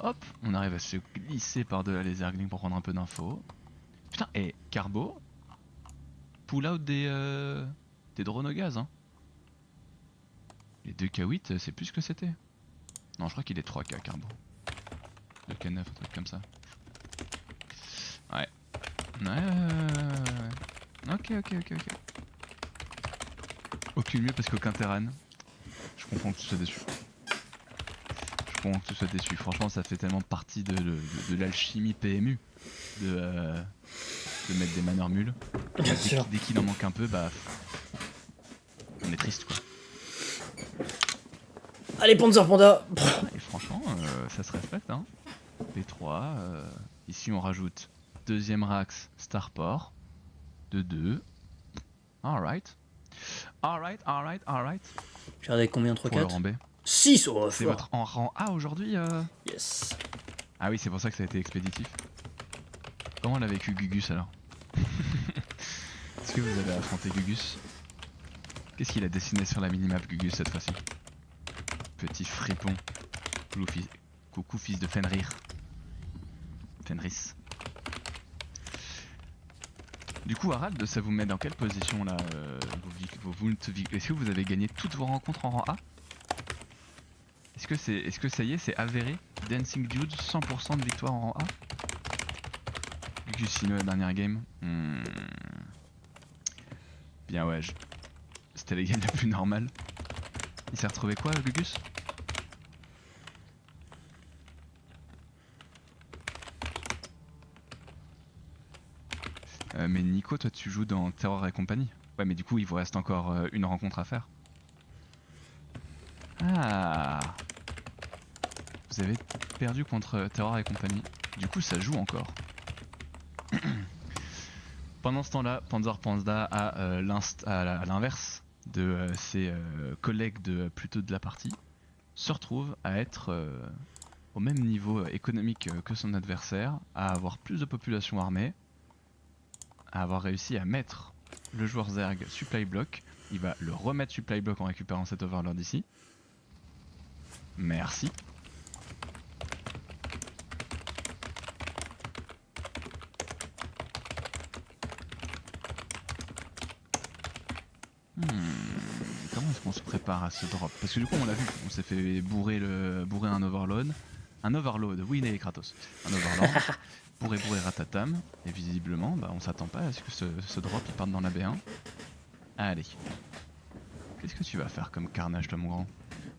Hop, on arrive à se glisser par-delà les Zerglings pour prendre un peu d'infos. Putain, et Carbo, pull out des drones au gaz. Hein. Les 2K8, c'est plus que c'était. Non, je crois qu'il est 3K Carbo. 2K9, un truc comme ça. Ouais. Ok. Aucune mieux parce qu'aucun Terran. Je comprends que tu sois déçu. Franchement, ça fait tellement partie de l'alchimie PMU de mettre des manœuvres mules. Bien sûr. Dès qu'il en manque un peu, bah. On est triste quoi. Allez, Panzer Panda. Et franchement, ça se respecte hein. P3, ici on rajoute deuxième Rax Starport de 2. Alright. J'ai regardé combien 3, Pour le 4 rang B. 6 au C'est votre en rang A aujourd'hui Yes. Ah oui, c'est pour ça que ça a été expéditif. Comment l'a vécu Gugus alors? Est-ce que vous avez affronté Gugus? Qu'est-ce qu'il a dessiné sur la minimap Gugus cette fois-ci? Petit fripon. Coucou fils de Fenrir. Fenris. Du coup Harald, ça vous met dans quelle position là est-ce que vous avez gagné toutes vos rencontres en rang A? Est-ce que ça y est, c'est avéré? Dancing Dude, 100% de victoire en rang A? Gugus la dernière game. Bien ouais, c'était les games les plus normales. Il s'est retrouvé quoi Gugus? Mais Nico, toi tu joues dans Terror et compagnie. Ouais mais du coup il vous reste encore une rencontre à faire. Ah, vous avez perdu contre Terror et compagnie. Du coup ça joue encore. Pendant ce temps-là, Panzer Panda à l'inverse de ses collègues plutôt de la partie, se retrouve à être au même niveau économique que son adversaire, à avoir plus de population armée, à avoir réussi à mettre le joueur Zerg supply block. Il va le remettre supply block en récupérant cet overlord ici. Merci. Comment est-ce qu'on se prépare à ce drop? Parce que du coup on l'a vu, on s'est fait bourrer un overload. Un overload, oui il est Kratos. Un overlord. bourrer ratatam. Et visiblement bah, on s'attend pas à ce que ce drop il parte dans la B1. Allez. Qu'est-ce que tu vas faire comme carnage toi mon grand?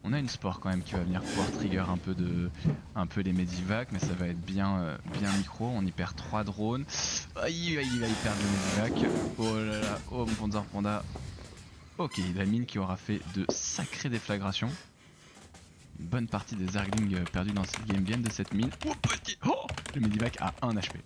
On a une sport quand même qui va venir pouvoir trigger un peu les medivacs, mais ça va être bien micro. On y perd 3 drones. Il va y perdre le medivac. Oh là là, oh mon Panzer Panda. Ok, Damine qui aura fait de sacrées déflagrations. Une bonne partie des Zerglings perdus dans cette game viennent de cette mine. Oh petit, oh, le medivac a 1 HP.